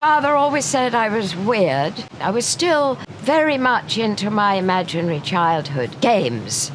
Father always said I was weird. I was still very much into my imaginary childhood games.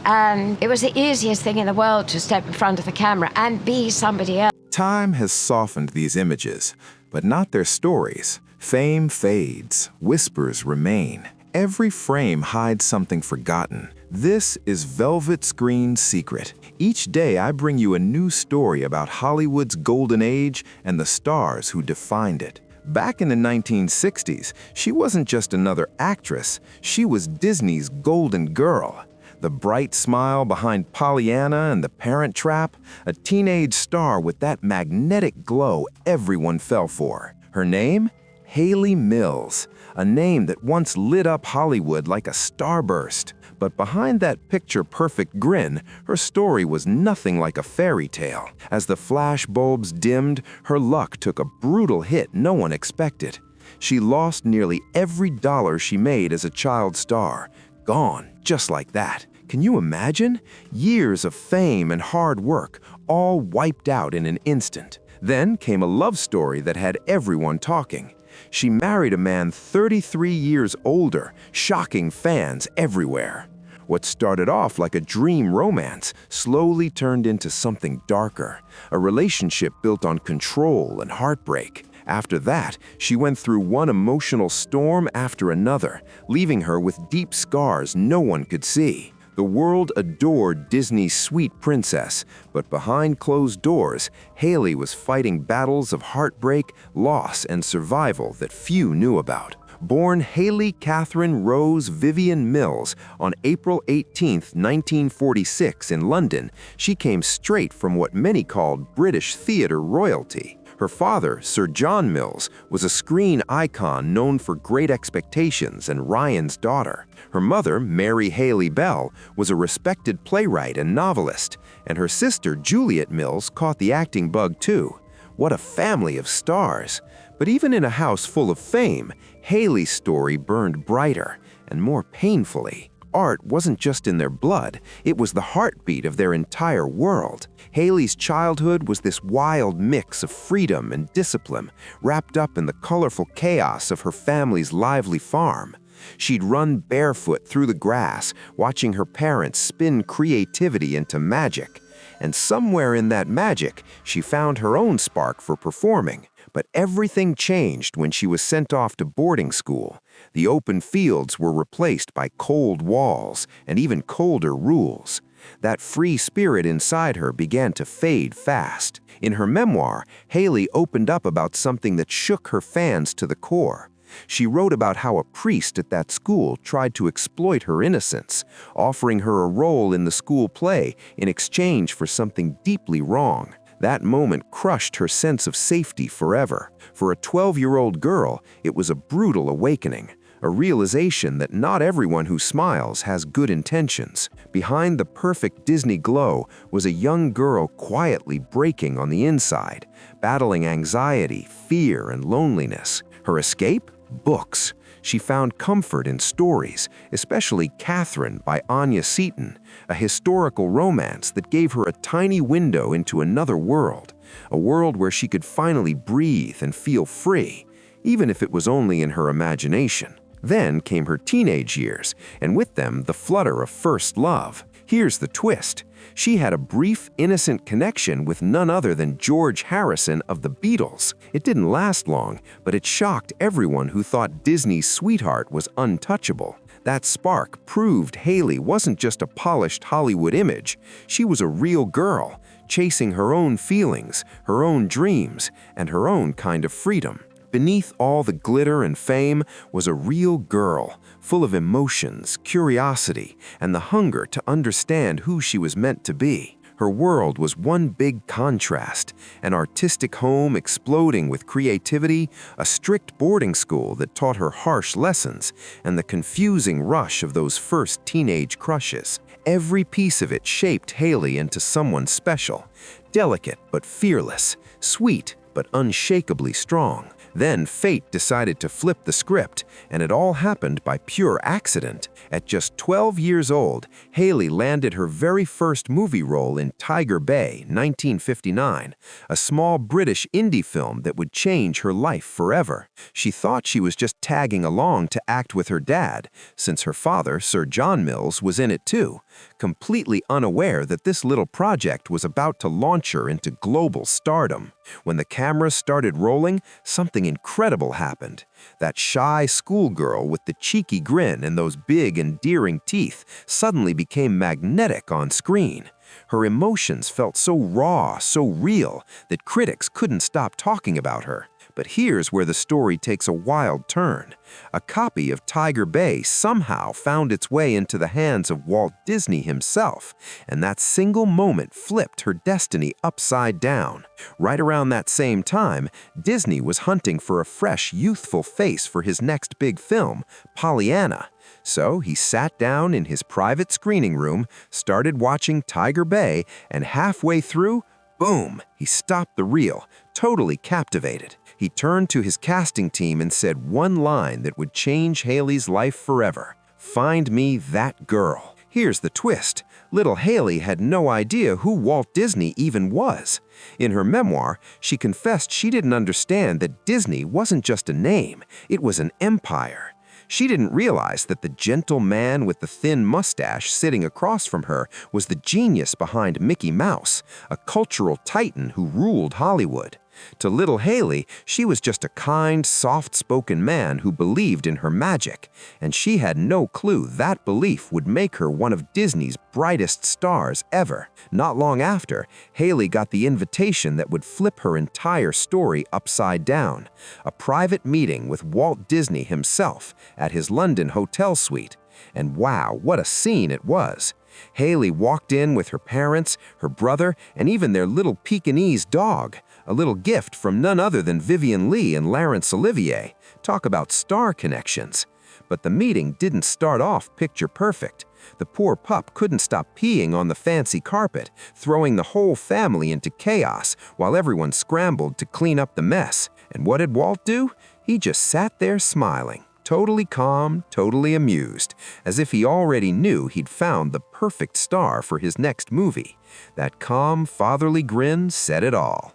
And it was the easiest thing in the world to step in front of the camera and be somebody else. Time has softened these images, but not their stories. Fame fades, whispers remain. Every frame hides something forgotten. This is Velvet Screen's secret. Each day I bring you a new story about Hollywood's golden age and the stars who defined it. Back in the 1960s, she wasn't just another actress, she was Disney's golden girl. The bright smile behind Pollyanna and The Parent Trap, a teenage star with that magnetic glow everyone fell for. Her name? Hayley Mills, a name that once lit up Hollywood like a starburst. But behind that picture-perfect grin, her story was nothing like a fairy tale. As the flash bulbs dimmed, her luck took a brutal hit no one expected. She lost nearly every dollar she made as a child star. Gone, just like that. Can you imagine? Years of fame and hard work, all wiped out in an instant. Then came a love story that had everyone talking. She married a man 33 years older, shocking fans everywhere. What started off like a dream romance slowly turned into something darker, a relationship built on control and heartbreak. After that, she went through one emotional storm after another, leaving her with deep scars no one could see. The world adored Disney's sweet princess, but behind closed doors, Hayley was fighting battles of heartbreak, loss, and survival that few knew about. Born Hayley Catherine Rose Vivian Mills on April 18, 1946 in London, she came straight from what many called British theatre royalty. Her father, Sir John Mills, was a screen icon known for Great Expectations and Ryan's Daughter. Her mother, Mary Hayley Bell, was a respected playwright and novelist, and her sister, Juliet Mills, caught the acting bug too. What a family of stars! But even in a house full of fame, Hayley's story burned brighter and more painfully. Art wasn't just in their blood, it was the heartbeat of their entire world. Hayley's childhood was this wild mix of freedom and discipline, wrapped up in the colorful chaos of her family's lively farm. She'd run barefoot through the grass, watching her parents spin creativity into magic. And somewhere in that magic, she found her own spark for performing. But everything changed when she was sent off to boarding school. The open fields were replaced by cold walls and even colder rules. That free spirit inside her began to fade fast. In her memoir, Hayley opened up about something that shook her fans to the core. She wrote about how a priest at that school tried to exploit her innocence, offering her a role in the school play in exchange for something deeply wrong. That moment crushed her sense of safety forever. For a 12-year-old girl, it was a brutal awakening, a realization that not everyone who smiles has good intentions. Behind the perfect Disney glow was a young girl quietly breaking on the inside, battling anxiety, fear, and loneliness. Her escape? Books. She found comfort in stories, especially Catherine by Anya Seton, a historical romance that gave her a tiny window into another world, a world where she could finally breathe and feel free, even if it was only in her imagination. Then came her teenage years, and with them the flutter of first love. Here's the twist. She had a brief, innocent connection with none other than George Harrison of the Beatles. It didn't last long, but it shocked everyone who thought Disney's sweetheart was untouchable. That spark proved Hayley wasn't just a polished Hollywood image. She was a real girl, chasing her own feelings, her own dreams, and her own kind of freedom. Beneath all the glitter and fame was a real girl, full of emotions, curiosity, and the hunger to understand who she was meant to be. Her world was one big contrast, an artistic home exploding with creativity, a strict boarding school that taught her harsh lessons, and the confusing rush of those first teenage crushes. Every piece of it shaped Hayley into someone special, delicate but fearless, sweet but unshakably strong. Then fate decided to flip the script, and it all happened by pure accident. At just 12 years old, Hayley landed her very first movie role in Tiger Bay, 1959, a small British indie film that would change her life forever. She thought she was just tagging along to act with her dad, since her father, Sir John Mills, was in it too, completely unaware that this little project was about to launch her into global stardom. When the cameras started rolling, something incredible happened. That shy schoolgirl with the cheeky grin and those big, endearing teeth suddenly became magnetic on screen. Her emotions felt so raw, so real, that critics couldn't stop talking about her. But here's where the story takes a wild turn. A copy of Tiger Bay somehow found its way into the hands of Walt Disney himself, and that single moment flipped her destiny upside down. Right around that same time, Disney was hunting for a fresh, youthful face for his next big film, Pollyanna. So he sat down in his private screening room, started watching Tiger Bay, and halfway through, boom, he stopped the reel, totally captivated. He turned to his casting team and said one line that would change Hayley's life forever. "Find me that girl." Here's the twist. Little Hayley had no idea who Walt Disney even was. In her memoir, she confessed she didn't understand that Disney wasn't just a name, it was an empire. She didn't realize that the gentle man with the thin mustache sitting across from her was the genius behind Mickey Mouse, a cultural titan who ruled Hollywood. To little Hayley, she was just a kind, soft-spoken man who believed in her magic, and she had no clue that belief would make her one of Disney's brightest stars ever. Not long after, Hayley got the invitation that would flip her entire story upside down, a private meeting with Walt Disney himself at his London hotel suite. And wow, what a scene it was! Hayley walked in with her parents, her brother, and even their little Pekingese dog, a little gift from none other than Vivien Leigh and Laurence Olivier. Talk about star connections. But the meeting didn't start off picture perfect. The poor pup couldn't stop peeing on the fancy carpet, throwing the whole family into chaos while everyone scrambled to clean up the mess. And what did Walt do? He just sat there smiling, totally calm, totally amused, as if he already knew he'd found the perfect star for his next movie. That calm, fatherly grin said it all.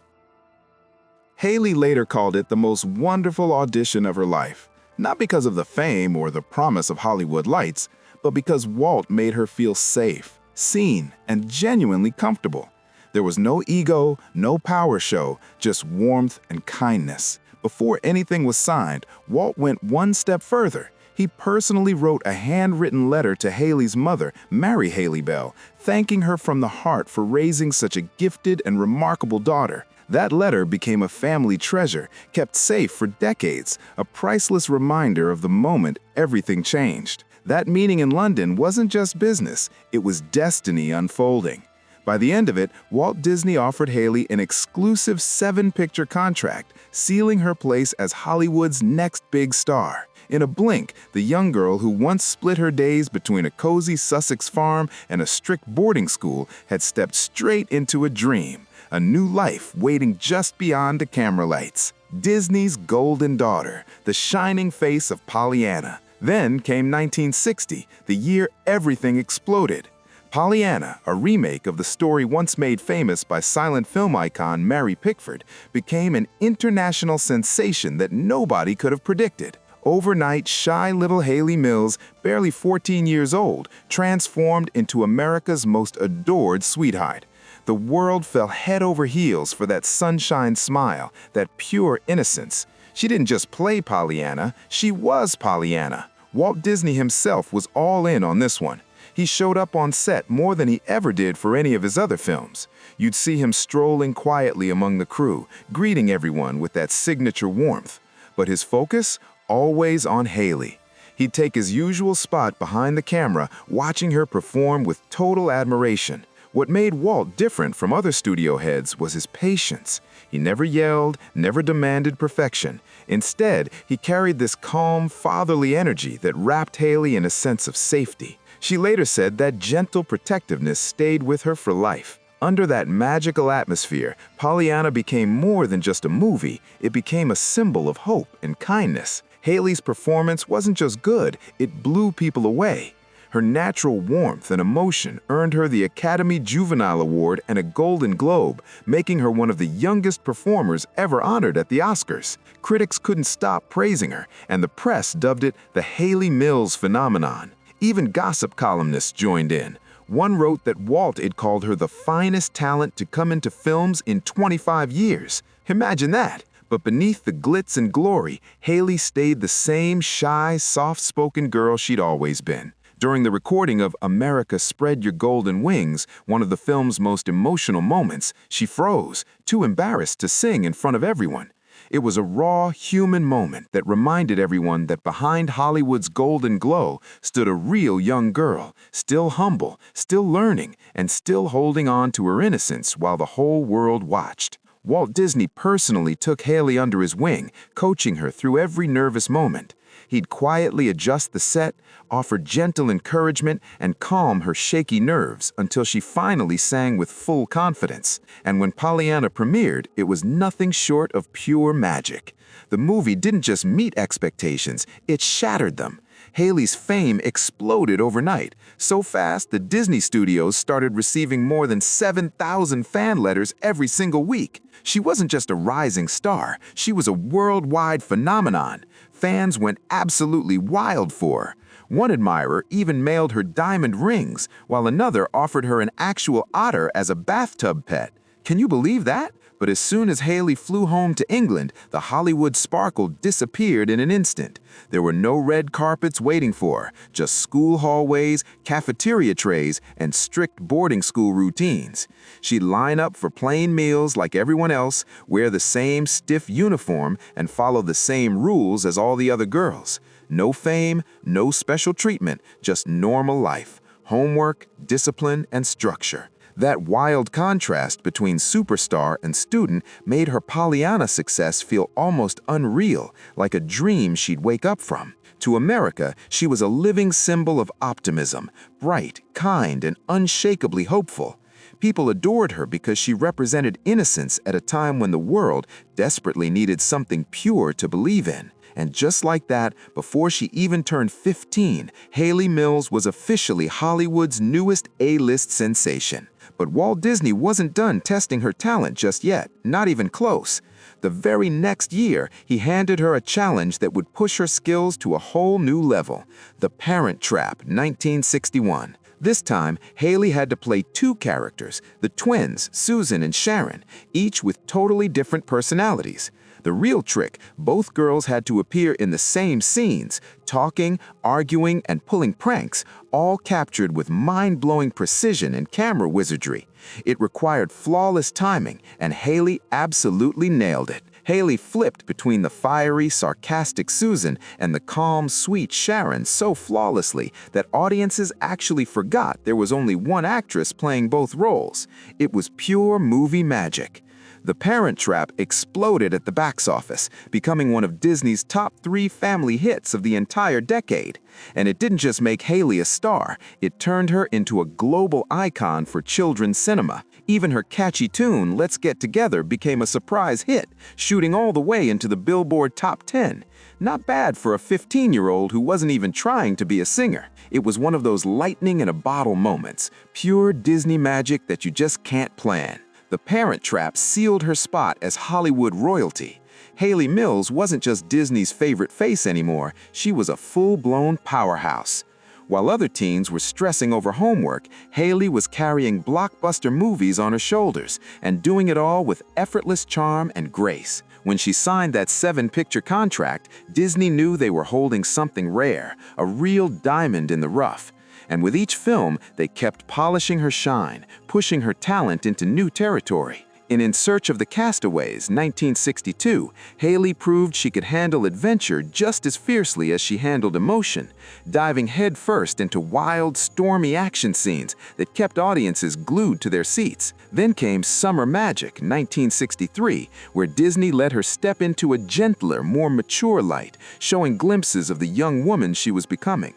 Hayley later called it the most wonderful audition of her life, not because of the fame or the promise of Hollywood lights, but because Walt made her feel safe, seen, and genuinely comfortable. There was no ego, no power show, just warmth and kindness. Before anything was signed, Walt went one step further. He personally wrote a handwritten letter to Hayley's mother, Mary Hayley Bell, thanking her from the heart for raising such a gifted and remarkable daughter. That letter became a family treasure, kept safe for decades, a priceless reminder of the moment everything changed. That meeting in London wasn't just business, it was destiny unfolding. By the end of it, Walt Disney offered Hayley an exclusive 7-picture contract, sealing her place as Hollywood's next big star. In a blink, the young girl who once split her days between a cozy Sussex farm and a strict boarding school had stepped straight into a dream, a new life waiting just beyond the camera lights. Disney's golden daughter, the shining face of Pollyanna. Then came 1960, the year everything exploded. Pollyanna, a remake of the story once made famous by silent film icon Mary Pickford, became an international sensation that nobody could have predicted. Overnight, shy little Hayley Mills, barely 14 years old, transformed into America's most adored sweetheart. The world fell head over heels for that sunshine smile, that pure innocence. She didn't just play Pollyanna, she was Pollyanna. Walt Disney himself was all in on this one. He showed up on set more than he ever did for any of his other films. You'd see him strolling quietly among the crew, greeting everyone with that signature warmth. But his focus? Always on Hayley. He'd take his usual spot behind the camera, watching her perform with total admiration. What made Walt different from other studio heads was his patience. He never yelled, never demanded perfection. Instead, he carried this calm, fatherly energy that wrapped Hayley in a sense of safety. She later said that gentle protectiveness stayed with her for life. Under that magical atmosphere, Pollyanna became more than just a movie. It became a symbol of hope and kindness. Hayley's performance wasn't just good, it blew people away. Her natural warmth and emotion earned her the Academy Juvenile Award and a Golden Globe, making her one of the youngest performers ever honored at the Oscars. Critics couldn't stop praising her, and the press dubbed it the Hayley Mills phenomenon. Even gossip columnists joined in. One wrote that Walt had called her the finest talent to come into films in 25 years. Imagine that! But beneath the glitz and glory, Hayley stayed the same shy, soft-spoken girl she'd always been. During the recording of America Spread Your Golden Wings, one of the film's most emotional moments, she froze, too embarrassed to sing in front of everyone. It was a raw, human moment that reminded everyone that behind Hollywood's golden glow stood a real young girl, still humble, still learning, and still holding on to her innocence while the whole world watched. Walt Disney personally took Hayley under his wing, coaching her through every nervous moment. He'd quietly adjust the set, offer gentle encouragement, and calm her shaky nerves until she finally sang with full confidence. And when Pollyanna premiered, it was nothing short of pure magic. The movie didn't just meet expectations, it shattered them. Hayley's fame exploded overnight, so fast the Disney studios started receiving more than 7,000 fan letters every single week. She wasn't just a rising star, she was a worldwide phenomenon. Fans went absolutely wild for her. One admirer even mailed her diamond rings, while another offered her an actual otter as a bathtub pet. Can you believe that? But as soon as Hayley flew home to England, the Hollywood sparkle disappeared in an instant. There were no red carpets waiting for her, just school hallways, cafeteria trays, and strict boarding school routines. She'd line up for plain meals like everyone else, wear the same stiff uniform, and follow the same rules as all the other girls. No fame, no special treatment, just normal life, homework, discipline, and structure. That wild contrast between superstar and student made her Pollyanna success feel almost unreal, like a dream she'd wake up from. To America, she was a living symbol of optimism, bright, kind, and unshakably hopeful. People adored her because she represented innocence at a time when the world desperately needed something pure to believe in. And just like that, before she even turned 15, Hayley Mills was officially Hollywood's newest A-list sensation. But Walt Disney wasn't done testing her talent just yet, not even close. The very next year, he handed her a challenge that would push her skills to a whole new level: The Parent Trap, 1961. This time, Hayley had to play two characters, the twins, Susan and Sharon, each with totally different personalities. The real trick, both girls had to appear in the same scenes, talking, arguing, and pulling pranks, all captured with mind-blowing precision and camera wizardry. It required flawless timing, and Hayley absolutely nailed it. Hayley flipped between the fiery, sarcastic Susan and the calm, sweet Sharon so flawlessly that audiences actually forgot there was only one actress playing both roles. It was pure movie magic. The Parent Trap exploded at the box office, becoming one of Disney's top 3 family hits of the entire decade. And it didn't just make Hayley a star, it turned her into a global icon for children's cinema. Even her catchy tune, Let's Get Together, became a surprise hit, shooting all the way into the Billboard Top 10. Not bad for a 15-year-old who wasn't even trying to be a singer. It was one of those lightning-in-a-bottle moments, pure Disney magic that you just can't plan. The Parent Trap sealed her spot as Hollywood royalty. Hayley Mills wasn't just Disney's favorite face anymore, she was a full-blown powerhouse. While other teens were stressing over homework, Hayley was carrying blockbuster movies on her shoulders and doing it all with effortless charm and grace. When she signed that 7-picture contract, Disney knew they were holding something rare, a real diamond in the rough. And with each film, they kept polishing her shine, pushing her talent into new territory. In Search of the Castaways, 1962, Hayley proved she could handle adventure just as fiercely as she handled emotion, diving headfirst into wild, stormy action scenes that kept audiences glued to their seats. Then came Summer Magic, 1963, where Disney let her step into a gentler, more mature light, showing glimpses of the young woman she was becoming.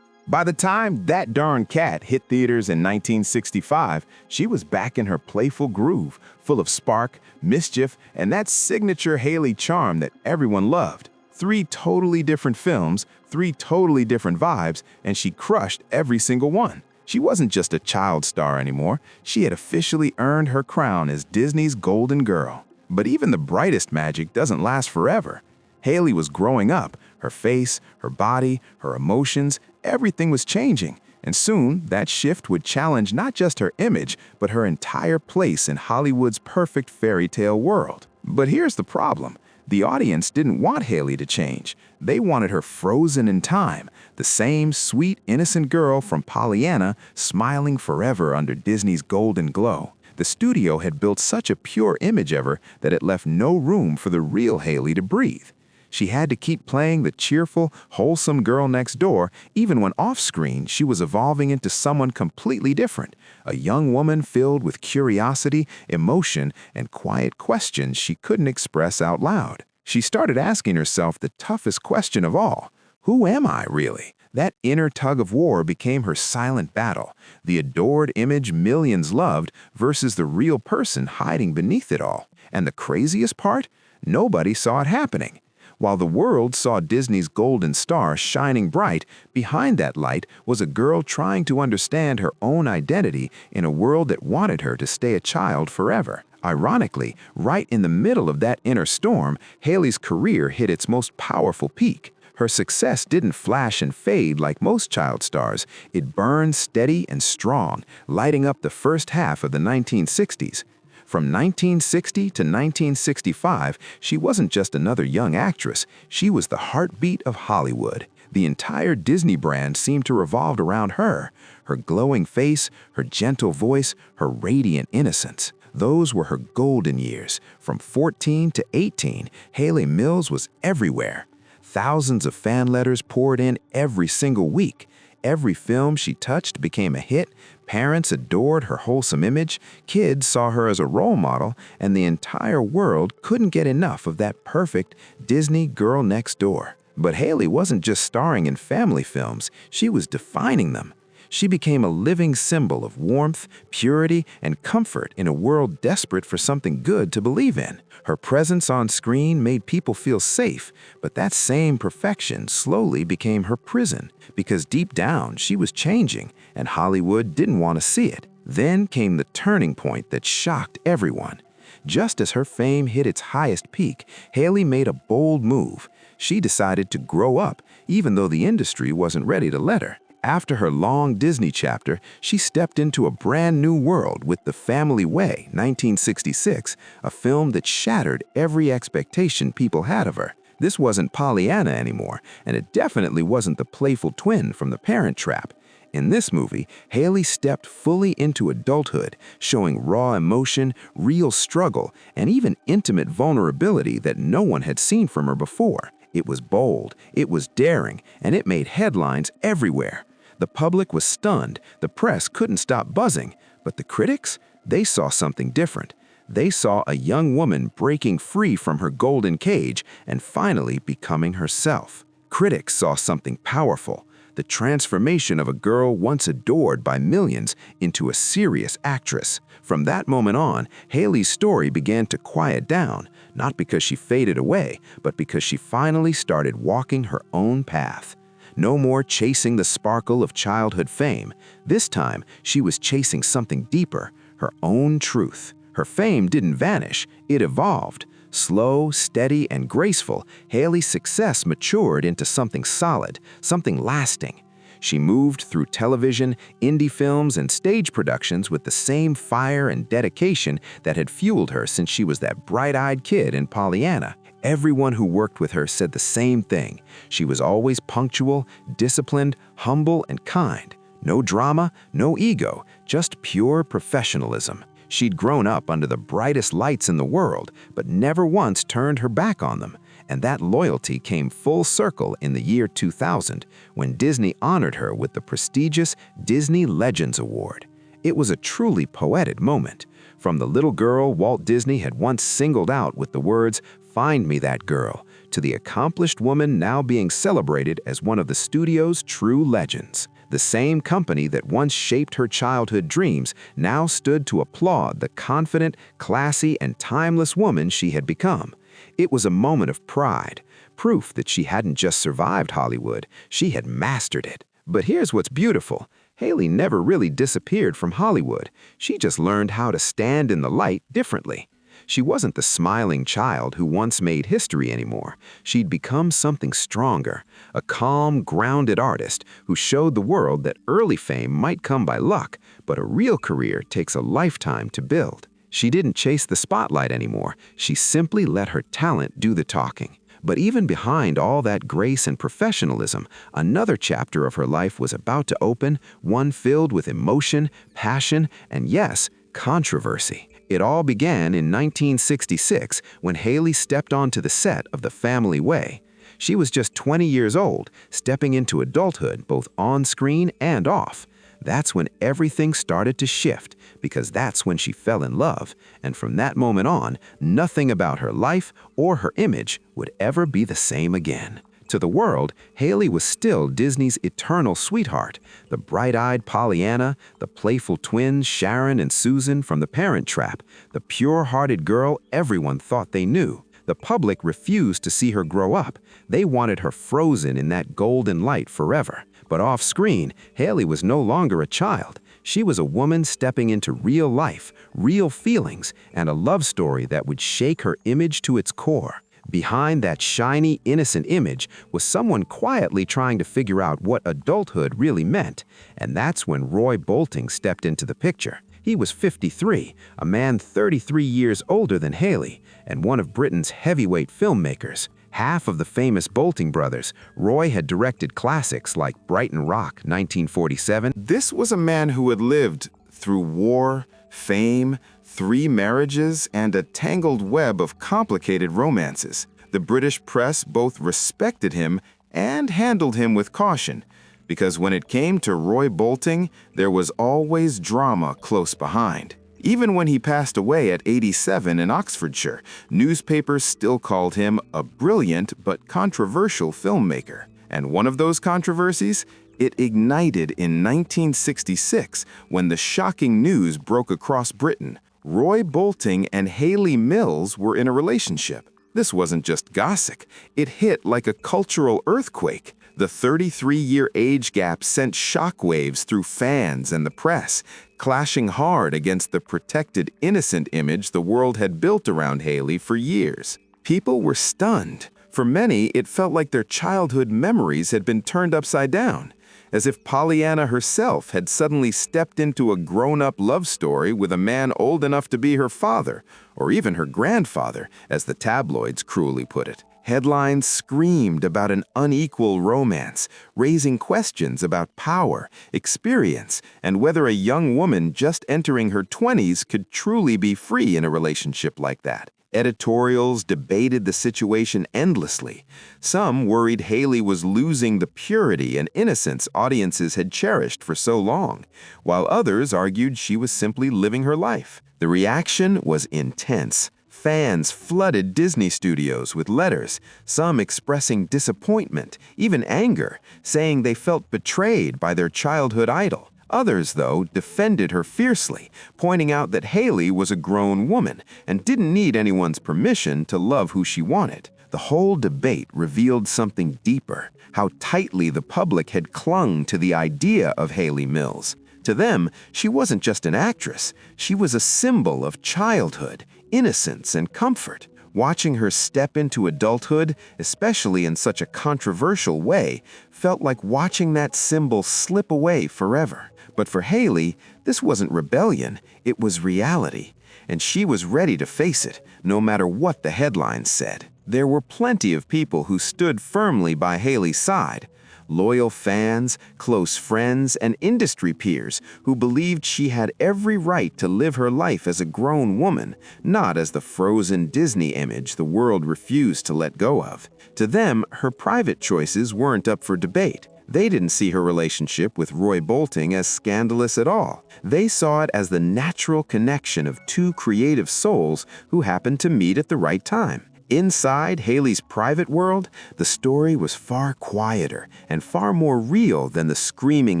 By the time That Darn Cat hit theaters in 1965, she was back in her playful groove, full of spark, mischief, and that signature Hayley charm that everyone loved. 3 totally different films, 3 totally different vibes, and she crushed every single one. She wasn't just a child star anymore. She had officially earned her crown as Disney's Golden Girl. But even the brightest magic doesn't last forever. Hayley was growing up. Her face, her body, her emotions, everything was changing. And soon, that shift would challenge not just her image, but her entire place in Hollywood's perfect fairy tale world. But here's the problem. The audience didn't want Hayley to change. They wanted her frozen in time, the same sweet, innocent girl from Pollyanna smiling forever under Disney's golden glow. The studio had built such a pure image of her that it left no room for the real Hayley to breathe. She had to keep playing the cheerful, wholesome girl next door, even when off-screen she was evolving into someone completely different, a young woman filled with curiosity, emotion, and quiet questions she couldn't express out loud. She started asking herself the toughest question of all: who am I, really? That inner tug-of-war became her silent battle, the adored image millions loved versus the real person hiding beneath it all. And the craziest part? Nobody saw it happening. While the world saw Disney's golden star shining bright, behind that light was a girl trying to understand her own identity in a world that wanted her to stay a child forever. Ironically, right in the middle of that inner storm, Hayley's career hit its most powerful peak. Her success didn't flash and fade like most child stars. It burned steady and strong, lighting up the first half of the 1960s. From 1960 to 1965, she wasn't just another young actress. She was the heartbeat of Hollywood. The entire Disney brand seemed to revolve around her. Her glowing face, her gentle voice, her radiant innocence. Those were her golden years. From 14 to 18, Hayley Mills was everywhere. Thousands of fan letters poured in every single week. Every film she touched became a hit. Parents adored her wholesome image, kids saw her as a role model, and the entire world couldn't get enough of that perfect Disney girl next door. But Hayley wasn't just starring in family films, she was defining them. She became a living symbol of warmth, purity, and comfort in a world desperate for something good to believe in. Her presence on screen made people feel safe, but that same perfection slowly became her prison, because deep down she was changing, and Hollywood didn't want to see it. Then came the turning point that shocked everyone. Just as her fame hit its highest peak, Hayley made a bold move. She decided to grow up, even though the industry wasn't ready to let her. After her long Disney chapter, she stepped into a brand new world with The Family Way, 1966, a film that shattered every expectation people had of her. This wasn't Pollyanna anymore, and it definitely wasn't the playful twin from The Parent Trap. In this movie, Hayley stepped fully into adulthood, showing raw emotion, real struggle, and even intimate vulnerability that no one had seen from her before. It was bold, it was daring, and it made headlines everywhere. The public was stunned, the press couldn't stop buzzing, but the critics, they saw something different. They saw a young woman breaking free from her golden cage and finally becoming herself. Critics saw something powerful, the transformation of a girl once adored by millions into a serious actress. From that moment on, Hayley's story began to quiet down, not because she faded away, but because she finally started walking her own path. No more chasing the sparkle of childhood fame. This time, she was chasing something deeper, her own truth. Her fame didn't vanish, it evolved. Slow, steady, and graceful, Hayley's success matured into something solid, something lasting. She moved through television, indie films, and stage productions with the same fire and dedication that had fueled her since she was that bright-eyed kid in Pollyanna. Everyone who worked with her said the same thing. She was always punctual, disciplined, humble, and kind. No drama, no ego, just pure professionalism. She'd grown up under the brightest lights in the world, but never once turned her back on them. And that loyalty came full circle in the year 2000, when Disney honored her with the prestigious Disney Legends Award. It was a truly poetic moment. From the little girl Walt Disney had once singled out with the words, "Find me that girl," to the accomplished woman now being celebrated as one of the studio's true legends. The same company that once shaped her childhood dreams now stood to applaud the confident, classy, and timeless woman she had become. It was a moment of pride, proof that she hadn't just survived Hollywood, she had mastered it. But here's what's beautiful. Hayley never really disappeared from Hollywood. She just learned how to stand in the light differently. She wasn't the smiling child who once made history anymore. She'd become something stronger, a calm, grounded artist who showed the world that early fame might come by luck, but a real career takes a lifetime to build. She didn't chase the spotlight anymore. She simply let her talent do the talking. But even behind all that grace and professionalism, another chapter of her life was about to open, one filled with emotion, passion, and yes, controversy. It all began in 1966 when Hayley stepped onto the set of The Family Way. She was just 20 years old, stepping into adulthood both on screen and off. That's when everything started to shift, because that's when she fell in love, and from that moment on, nothing about her life or her image would ever be the same again. To the world, Hayley was still Disney's eternal sweetheart, the bright-eyed Pollyanna, the playful twins Sharon and Susan from The Parent Trap, the pure-hearted girl everyone thought they knew. The public refused to see her grow up. They wanted her frozen in that golden light forever. But off-screen, Hayley was no longer a child. She was a woman stepping into real life, real feelings, and a love story that would shake her image to its core. Behind that shiny, innocent image was someone quietly trying to figure out what adulthood really meant. And that's when Roy Bolting stepped into the picture. He was 53, a man 33 years older than Hayley, and one of Britain's heavyweight filmmakers. Half of the famous Bolting brothers, Roy had directed classics like Brighton Rock, 1947. This was a man who had lived through war, fame, 3 marriages, and a tangled web of complicated romances. The British press both respected him and handled him with caution, because when it came to Roy Bolting, there was always drama close behind. Even when he passed away at 87 in Oxfordshire, newspapers still called him a brilliant but controversial filmmaker. And one of those controversies? It ignited in 1966 when the shocking news broke across Britain. Roy Bolting and Hayley Mills were in a relationship. This wasn't just gossip. It hit like a cultural earthquake. The 33-year age gap sent shockwaves through fans and the press, clashing hard against the protected, innocent image the world had built around Hayley for years. People were stunned. For many, it felt like their childhood memories had been turned upside down, as if Pollyanna herself had suddenly stepped into a grown-up love story with a man old enough to be her father, or even her grandfather, as the tabloids cruelly put it. Headlines screamed about an unequal romance, raising questions about power, experience, and whether a young woman just entering her 20s could truly be free in a relationship like that. Editorials debated the situation endlessly. Some worried Hayley was losing the purity and innocence audiences had cherished for so long, while others argued she was simply living her life. The reaction was intense. Fans flooded Disney studios with letters, some expressing disappointment, even anger, saying they felt betrayed by their childhood idol. Others, though, defended her fiercely, pointing out that Hayley was a grown woman and didn't need anyone's permission to love who she wanted. The whole debate revealed something deeper, how tightly the public had clung to the idea of Hayley Mills. To them, she wasn't just an actress, she was a symbol of childhood, innocence, and comfort. Watching her step into adulthood, especially in such a controversial way, felt like watching that symbol slip away forever. But for Hayley, this wasn't rebellion, it was reality. And she was ready to face it, no matter what the headlines said. There were plenty of people who stood firmly by Hayley's side. Loyal fans, close friends, and industry peers who believed she had every right to live her life as a grown woman, not as the frozen Disney image the world refused to let go of. To them, her private choices weren't up for debate. They didn't see her relationship with Roy Bolting as scandalous at all. They saw it as the natural connection of 2 creative souls who happened to meet at the right time. Inside Hayley's private world, the story was far quieter and far more real than the screaming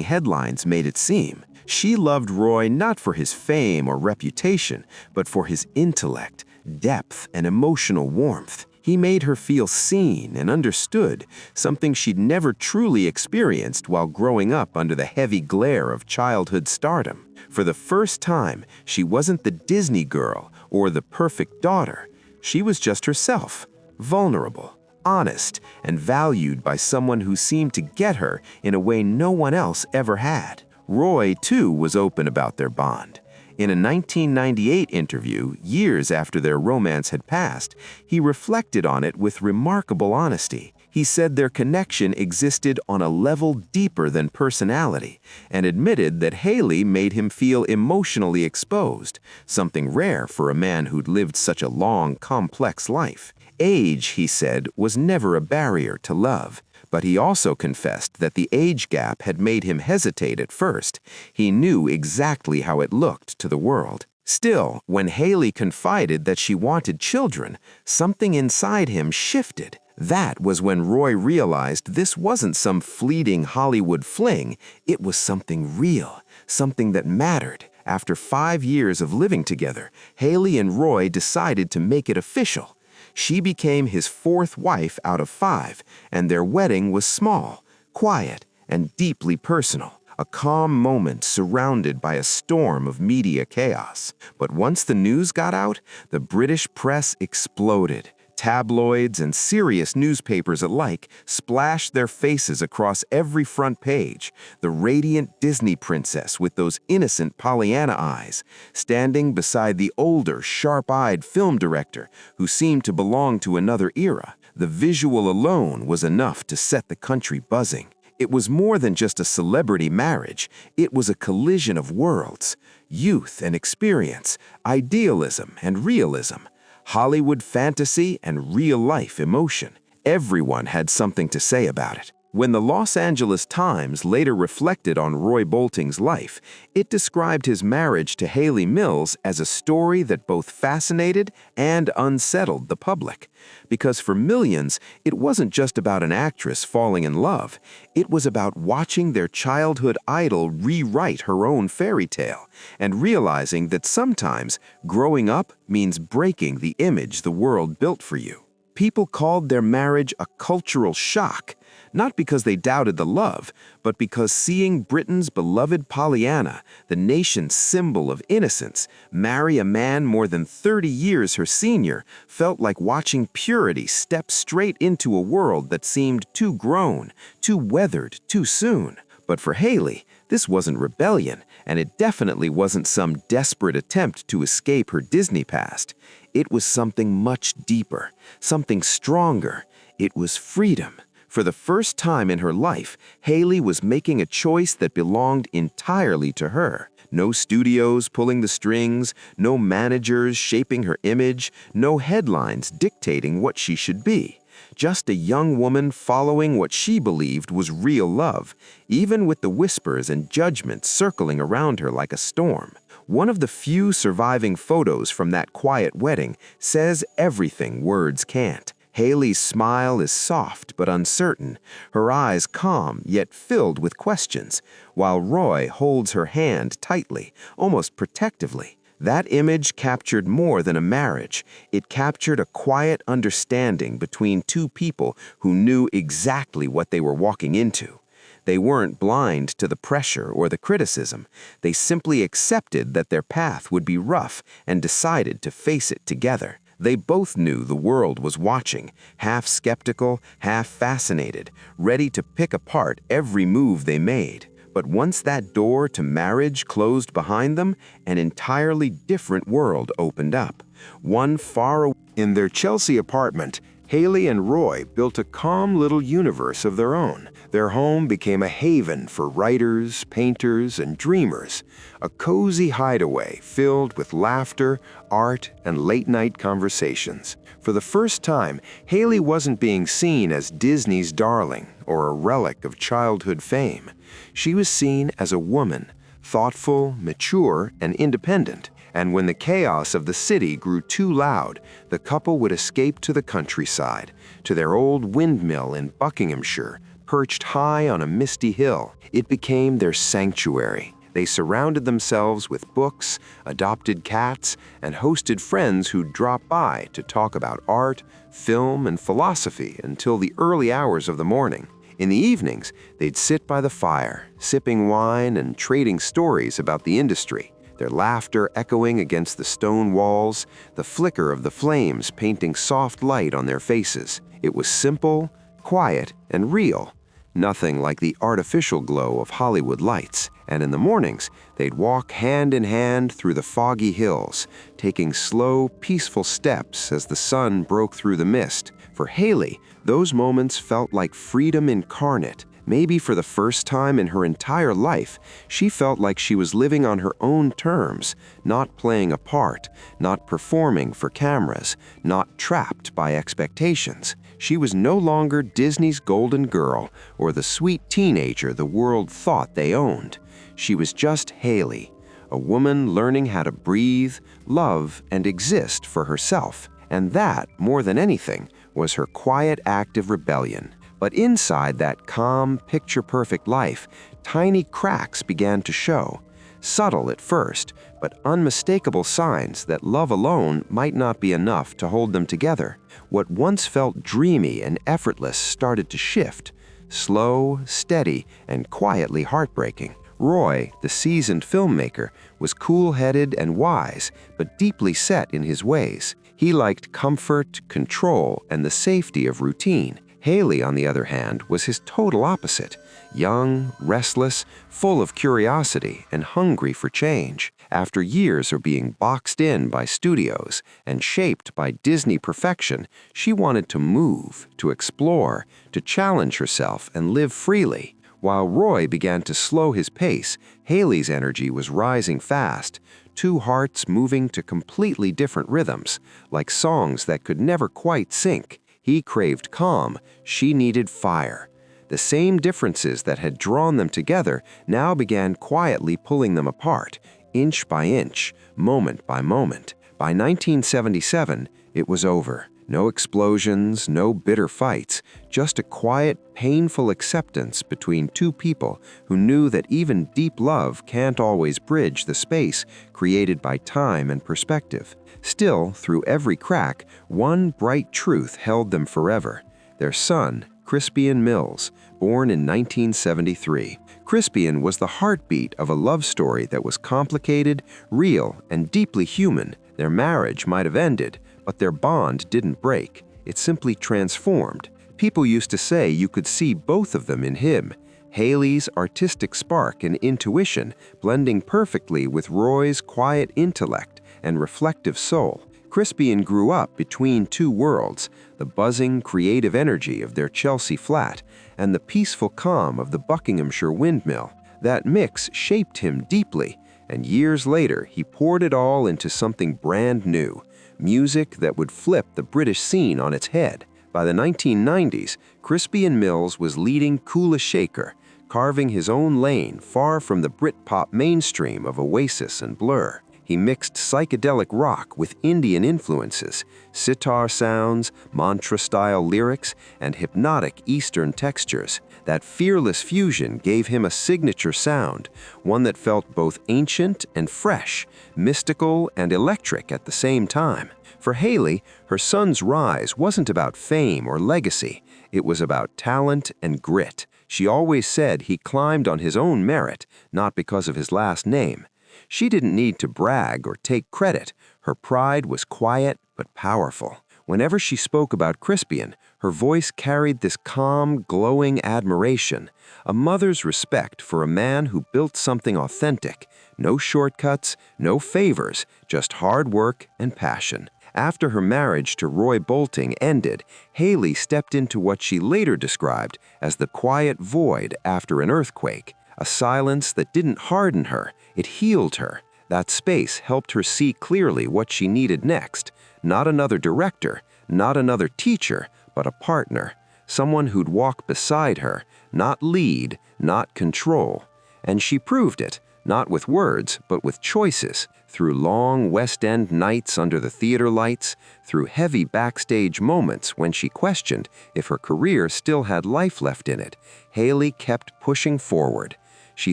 headlines made it seem. She loved Roy not for his fame or reputation, but for his intellect, depth, and emotional warmth. He made her feel seen and understood, something she'd never truly experienced while growing up under the heavy glare of childhood stardom. For the first time, she wasn't the Disney girl or the perfect daughter. She was just herself, vulnerable, honest, and valued by someone who seemed to get her in a way no one else ever had. Roy, too, was open about their bond. In a 1998 interview, years after their romance had passed, he reflected on it with remarkable honesty. He said their connection existed on a level deeper than personality, and admitted that Hayley made him feel emotionally exposed, something rare for a man who'd lived such a long, complex life. Age, he said, was never a barrier to love. But he also confessed that the age gap had made him hesitate at first. He knew exactly how it looked to the world. Still, when Hayley confided that she wanted children, something inside him shifted. That was when Roy realized this wasn't some fleeting Hollywood fling. It was something real, something that mattered. After 5 years of living together, Hayley and Roy decided to make it official. She became his 4th wife out of 5, and their wedding was small, quiet, and deeply personal. A calm moment surrounded by a storm of media chaos. But once the news got out, the British press exploded. Tabloids and serious newspapers alike splashed their faces across every front page. The radiant Disney princess with those innocent Pollyanna eyes, standing beside the older, sharp-eyed film director who seemed to belong to another era. The visual alone was enough to set the country buzzing. It was more than just a celebrity marriage. It was a collision of worlds, youth and experience, idealism and realism, Hollywood fantasy and real-life emotion. Everyone had something to say about it. When the Los Angeles Times later reflected on Roy Bolting's life, it described his marriage to Hayley Mills as a story that both fascinated and unsettled the public. Because for millions, it wasn't just about an actress falling in love. It was about watching their childhood idol rewrite her own fairy tale and realizing that sometimes growing up means breaking the image the world built for you. People called their marriage a cultural shock, not because they doubted the love, but because seeing Britain's beloved Pollyanna, the nation's symbol of innocence, marry a man more than 30 years her senior felt like watching purity step straight into a world that seemed too grown, too weathered, too soon. But for Hayley, this wasn't rebellion, and it definitely wasn't some desperate attempt to escape her Disney past. It was something much deeper, something stronger. It was freedom. For the first time in her life, Hayley was making a choice that belonged entirely to her. No studios pulling the strings, no managers shaping her image, no headlines dictating what she should be. Just a young woman following what she believed was real love, even with the whispers and judgment circling around her like a storm. One of the few surviving photos from that quiet wedding says everything words can't. Hayley's smile is soft but uncertain, her eyes calm yet filled with questions, while Roy holds her hand tightly, almost protectively. That image captured more than a marriage. It captured a quiet understanding between two people who knew exactly what they were walking into. They weren't blind to the pressure or the criticism. They simply accepted that their path would be rough and decided to face it together. They both knew the world was watching, half skeptical, half fascinated, ready to pick apart every move they made. But once that door to marriage closed behind them, an entirely different world opened up. One far away. In their Chelsea apartment, Hayley and Roy built a calm little universe of their own. Their home became a haven for writers, painters, and dreamers, a cozy hideaway filled with laughter, art, and late-night conversations. For the first time, Hayley wasn't being seen as Disney's darling or a relic of childhood fame. She was seen as a woman, thoughtful, mature, and independent. And when the chaos of the city grew too loud, the couple would escape to the countryside, to their old windmill in Buckinghamshire, perched high on a misty hill. It became their sanctuary. They surrounded themselves with books, adopted cats, and hosted friends who'd drop by to talk about art, film, and philosophy until the early hours of the morning. In the evenings, they'd sit by the fire, sipping wine and trading stories about the industry, their laughter echoing against the stone walls, the flicker of the flames painting soft light on their faces. It was simple, quiet, and real. Nothing like the artificial glow of Hollywood lights. And in the mornings, they'd walk hand in hand through the foggy hills, taking slow, peaceful steps as the sun broke through the mist. For Hayley, those moments felt like freedom incarnate. Maybe for the first time in her entire life, she felt like she was living on her own terms, not playing a part, not performing for cameras, not trapped by expectations. She was no longer Disney's golden girl or the sweet teenager the world thought they owned. She was just Hayley, a woman learning how to breathe, love, and exist for herself. And that, more than anything, was her quiet act of rebellion. But inside that calm, picture-perfect life, tiny cracks began to show. Subtle at first, but unmistakable signs that love alone might not be enough to hold them together. What once felt dreamy and effortless started to shift, slow, steady, and quietly heartbreaking. Roy, the seasoned filmmaker, was cool-headed and wise, but deeply set in his ways. He liked comfort, control, and the safety of routine. Hayley, on the other hand, was his total opposite. Young, restless, full of curiosity, and hungry for change. After years of being boxed in by studios and shaped by Disney perfection, she wanted to move, to explore, to challenge herself and live freely. While Roy began to slow his pace, Hayley's energy was rising fast, two hearts moving to completely different rhythms, like songs that could never quite sync. He craved calm, she needed fire. The same differences that had drawn them together now began quietly pulling them apart, inch by inch, moment by moment. By 1977, it was over. No explosions, no bitter fights, just a quiet, painful acceptance between two people who knew that even deep love can't always bridge the space created by time and perspective. Still, through every crack, one bright truth held them forever. Their son, Crispian Mills, born in 1973. Crispian was the heartbeat of a love story that was complicated, real, and deeply human. Their marriage might have ended, but their bond didn't break. It simply transformed. People used to say you could see both of them in him. Hayley's artistic spark and intuition blending perfectly with Roy's quiet intellect and reflective soul. Crispian grew up between two worlds, the buzzing, creative energy of their Chelsea flat and the peaceful calm of the Buckinghamshire windmill. That mix shaped him deeply, and years later he poured it all into something brand new, music that would flip the British scene on its head. By the 1990s, Crispian Mills was leading Kula Shaker, carving his own lane far from the Britpop mainstream of Oasis and Blur. He mixed psychedelic rock with Indian influences, sitar sounds, mantra-style lyrics, and hypnotic Eastern textures. That fearless fusion gave him a signature sound, one that felt both ancient and fresh, mystical and electric at the same time. For Hayley, her son's rise wasn't about fame or legacy. It was about talent and grit. She always said he climbed on his own merit, not because of his last name. She didn't need to brag or take credit. Her pride was quiet but powerful. Whenever she spoke about Crispian, her voice carried this calm, glowing admiration, a mother's respect for a man who built something authentic. No shortcuts, no favors, just hard work and passion. After her marriage to Roy Bolting ended, Hayley stepped into what she later described as the quiet void after an earthquake, a silence that didn't harden her, it healed her. That space helped her see clearly what she needed next. Not another director, not another teacher, but a partner. Someone who'd walk beside her, not lead, not control. And she proved it, not with words, but with choices, through long West End nights under the theater lights, through heavy backstage moments when she questioned if her career still had life left in it. Hayley kept pushing forward. She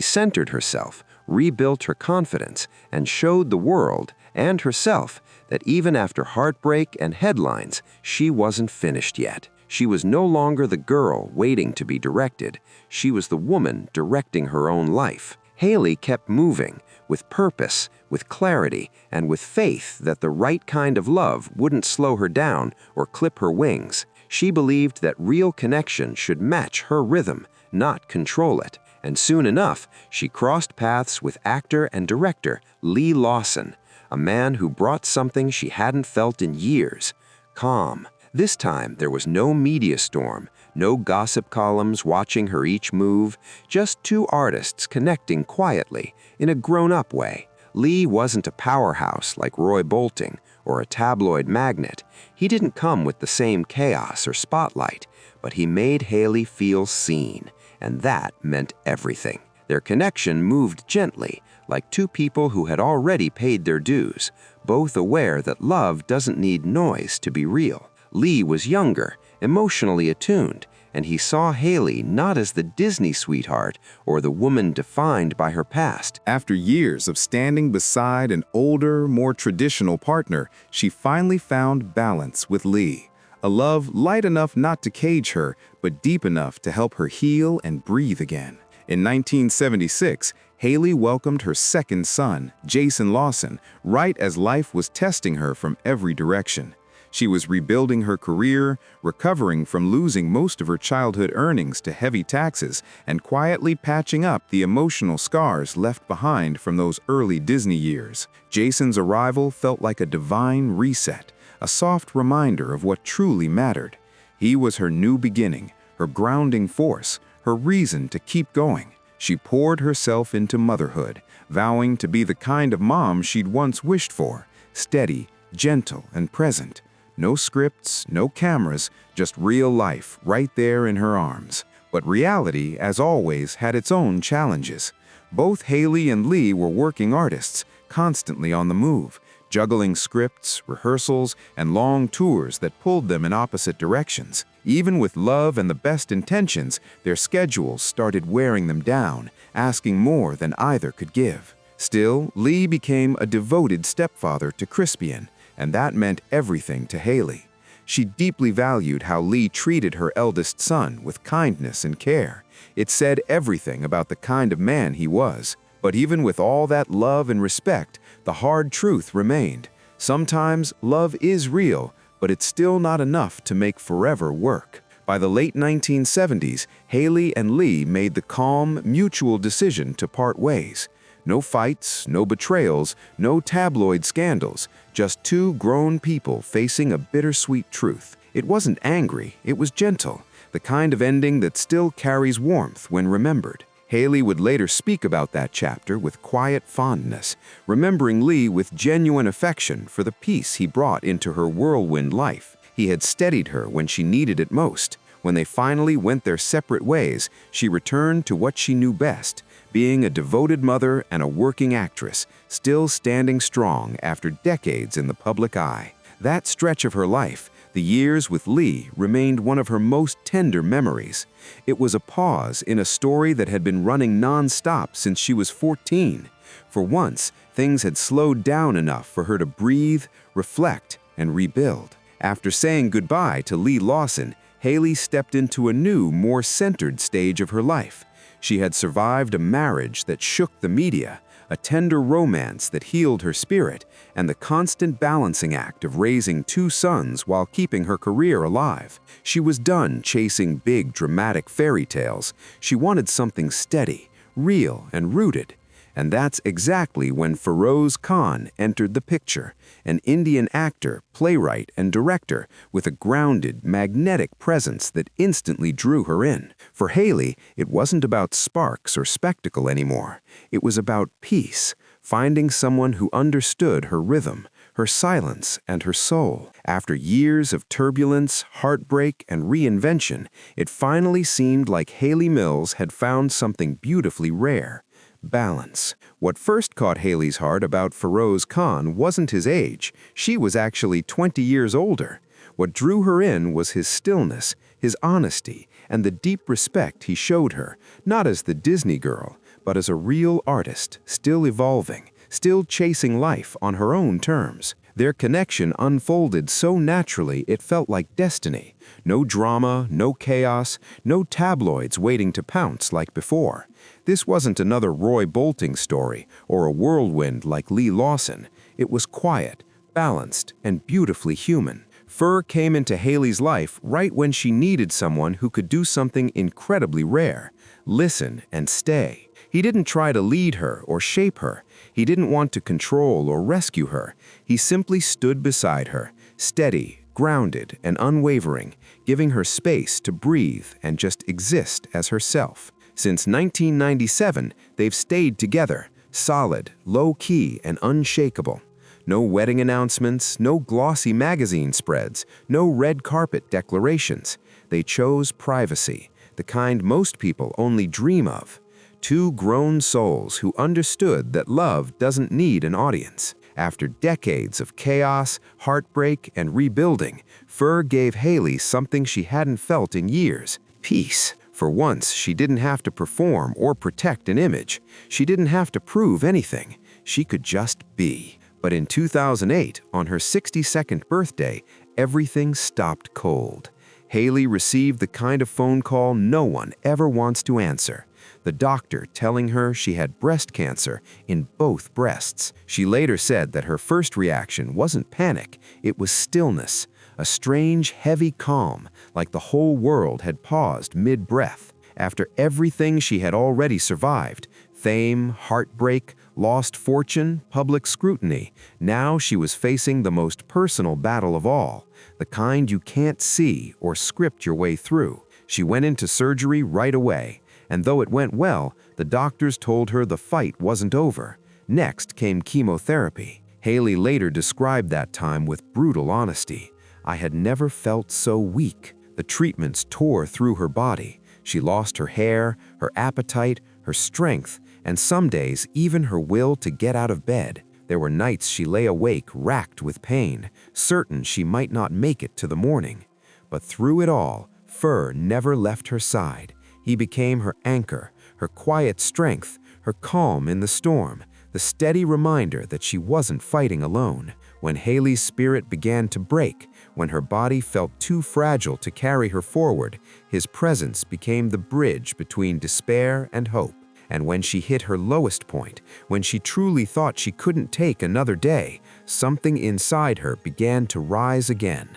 centered herself, rebuilt her confidence, and showed the world and herself that even after heartbreak and headlines, she wasn't finished yet. She was no longer the girl waiting to be directed. She was the woman directing her own life. Hayley kept moving, with purpose, with clarity, and with faith that the right kind of love wouldn't slow her down or clip her wings. She believed that real connection should match her rhythm, not control it. And soon enough, she crossed paths with actor and director Lee Lawson, a man who brought something she hadn't felt in years: calm. This time, there was no media storm, no gossip columns watching her each move, just two artists connecting quietly, in a grown-up way. Lee wasn't a powerhouse like Roy Bolting or a tabloid magnate. He didn't come with the same chaos or spotlight, but he made Hayley feel seen, and that meant everything. Their connection moved gently, like two people who had already paid their dues, both aware that love doesn't need noise to be real. Lee was younger, emotionally attuned, and he saw Hayley not as the Disney sweetheart or the woman defined by her past. After years of standing beside an older, more traditional partner, she finally found balance with Lee. A love light enough not to cage her, but deep enough to help her heal and breathe again. In 1976, Hayley welcomed her second son, Jason Lawson, right as life was testing her from every direction. She was rebuilding her career, recovering from losing most of her childhood earnings to heavy taxes, and quietly patching up the emotional scars left behind from those early Disney years. Jason's arrival felt like a divine reset, a soft reminder of what truly mattered. He was her new beginning, her grounding force, her reason to keep going. She poured herself into motherhood, vowing to be the kind of mom she'd once wished for: steady, gentle, and present. No scripts, no cameras, just real life right there in her arms. But reality, as always, had its own challenges. Both Hayley and Lee were working artists, constantly on the move, juggling scripts, rehearsals, and long tours that pulled them in opposite directions. Even with love and the best intentions, their schedules started wearing them down, asking more than either could give. Still, Lee became a devoted stepfather to Crispian, and that meant everything to Hayley. She deeply valued how Lee treated her eldest son with kindness and care. It said everything about the kind of man he was. But even with all that love and respect, the hard truth remained. Sometimes love is real, but it's still not enough to make forever work. By the late 1970s, Hayley and Lee made the calm, mutual decision to part ways. No fights, no betrayals, no tabloid scandals, just two grown people facing a bittersweet truth. It wasn't angry, it was gentle, the kind of ending that still carries warmth when remembered. Hayley would later speak about that chapter with quiet fondness, remembering Lee with genuine affection for the peace he brought into her whirlwind life. He had steadied her when she needed it most. When they finally went their separate ways, she returned to what she knew best: being a devoted mother and a working actress, still standing strong after decades in the public eye. That stretch of her life, the years with Lee, remained one of her most tender memories. It was a pause in a story that had been running non-stop since she was 14. For once, things had slowed down enough for her to breathe, reflect, and rebuild. After saying goodbye to Lee Lawson, Hayley stepped into a new, more centered stage of her life. She had survived a marriage that shook the media, a tender romance that healed her spirit, and the constant balancing act of raising two sons while keeping her career alive. She was done chasing big, dramatic fairy tales. She wanted something steady, real, and rooted. And that's exactly when Feroz Khan entered the picture, an Indian actor, playwright, and director with a grounded, magnetic presence that instantly drew her in. For Hayley, it wasn't about sparks or spectacle anymore. It was about peace, finding someone who understood her rhythm, her silence, and her soul. After years of turbulence, heartbreak, and reinvention, it finally seemed like Hayley Mills had found something beautifully rare: balance. What first caught Hayley's heart about Feroz Khan wasn't his age. She was actually 20 years older. What drew her in was his stillness, his honesty, and the deep respect he showed her, not as the Disney girl, but as a real artist, still evolving, still chasing life on her own terms. Their connection unfolded so naturally it felt like destiny. No drama, no chaos, no tabloids waiting to pounce like before. This wasn't another Roy Bolting story or a whirlwind like Lee Lawson. It was quiet, balanced, and beautifully human. Fur came into Hayley's life right when she needed someone who could do something incredibly rare: listen and stay. He didn't try to lead her or shape her. He didn't want to control or rescue her. He simply stood beside her, steady, grounded, and unwavering, giving her space to breathe and just exist as herself. Since 1997, they've stayed together, solid, low-key, and unshakable. No wedding announcements, no glossy magazine spreads, no red carpet declarations. They chose privacy, the kind most people only dream of. Two grown souls who understood that love doesn't need an audience. After decades of chaos, heartbreak, and rebuilding, Fur gave Hayley something she hadn't felt in years: peace. For once, she didn't have to perform or protect an image. She didn't have to prove anything. She could just be. But in 2008, on her 62nd birthday, everything stopped cold. Hayley received the kind of phone call no one ever wants to answer. The doctor telling her she had breast cancer in both breasts. She later said that her first reaction wasn't panic, it was stillness, a strange, heavy calm, like the whole world had paused mid-breath. After everything she had already survived, fame, heartbreak, lost fortune, public scrutiny, now she was facing the most personal battle of all, the kind you can't see or script your way through. She went into surgery right away. And though it went well, the doctors told her the fight wasn't over. Next came chemotherapy. Hayley later described that time with brutal honesty. "I had never felt so weak." The treatments tore through her body. She lost her hair, her appetite, her strength, and some days even her will to get out of bed. There were nights she lay awake, racked with pain, certain she might not make it to the morning. But through it all, Fur never left her side. He became her anchor, her quiet strength, her calm in the storm, the steady reminder that she wasn't fighting alone. When Hayley's spirit began to break, when her body felt too fragile to carry her forward, his presence became the bridge between despair and hope. And when she hit her lowest point, when she truly thought she couldn't take another day, something inside her began to rise again.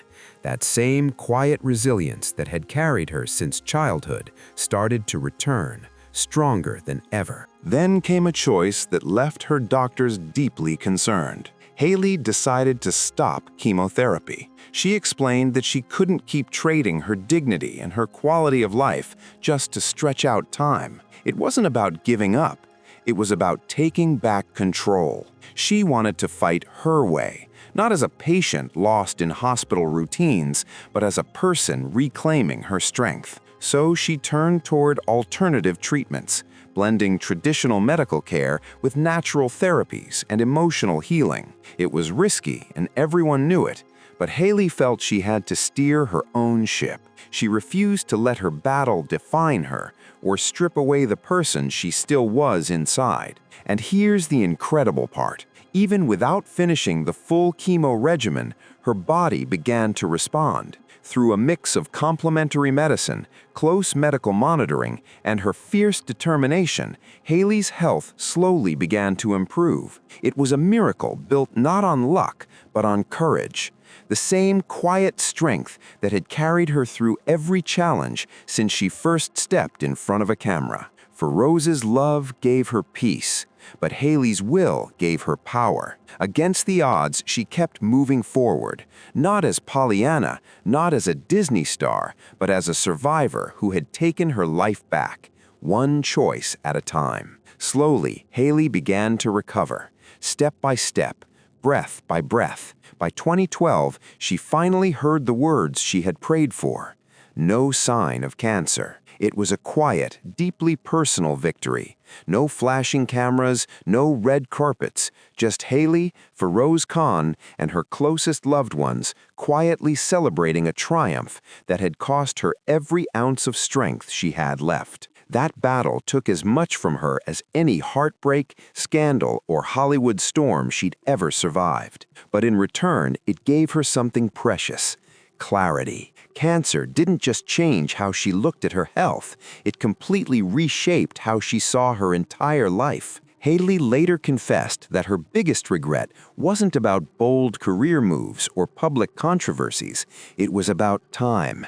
That same quiet resilience that had carried her since childhood started to return, stronger than ever. Then came a choice that left her doctors deeply concerned. Hayley decided to stop chemotherapy. She explained that she couldn't keep trading her dignity and her quality of life just to stretch out time. It wasn't about giving up. It was about taking back control. She wanted to fight her way, not as a patient lost in hospital routines, but as a person reclaiming her strength. So she turned toward alternative treatments, blending traditional medical care with natural therapies and emotional healing. It was risky, and everyone knew it, but Hayley felt she had to steer her own ship. She refused to let her battle define her or strip away the person she still was inside. And here's the incredible part. Even without finishing the full chemo regimen, her body began to respond. Through a mix of complementary medicine, close medical monitoring, and her fierce determination, Hayley's health slowly began to improve. It was a miracle built not on luck, but on courage. The same quiet strength that had carried her through every challenge since she first stepped in front of a camera. Feroz's love gave her peace, but Hayley's will gave her power. Against the odds, she kept moving forward, not as Pollyanna, not as a Disney star, but as a survivor who had taken her life back, one choice at a time. Slowly, Hayley began to recover, step by step, breath by breath. By 2012, she finally heard the words she had prayed for. No sign of cancer. It was a quiet, deeply personal victory. No flashing cameras, no red carpets, just Hayley, Feroz Khan, and her closest loved ones quietly celebrating a triumph that had cost her every ounce of strength she had left. That battle took as much from her as any heartbreak, scandal, or Hollywood storm she'd ever survived. But in return, it gave her something precious: clarity. Cancer didn't just change how she looked at her health, it completely reshaped how she saw her entire life. Hayley later confessed that her biggest regret wasn't about bold career moves or public controversies. It was about time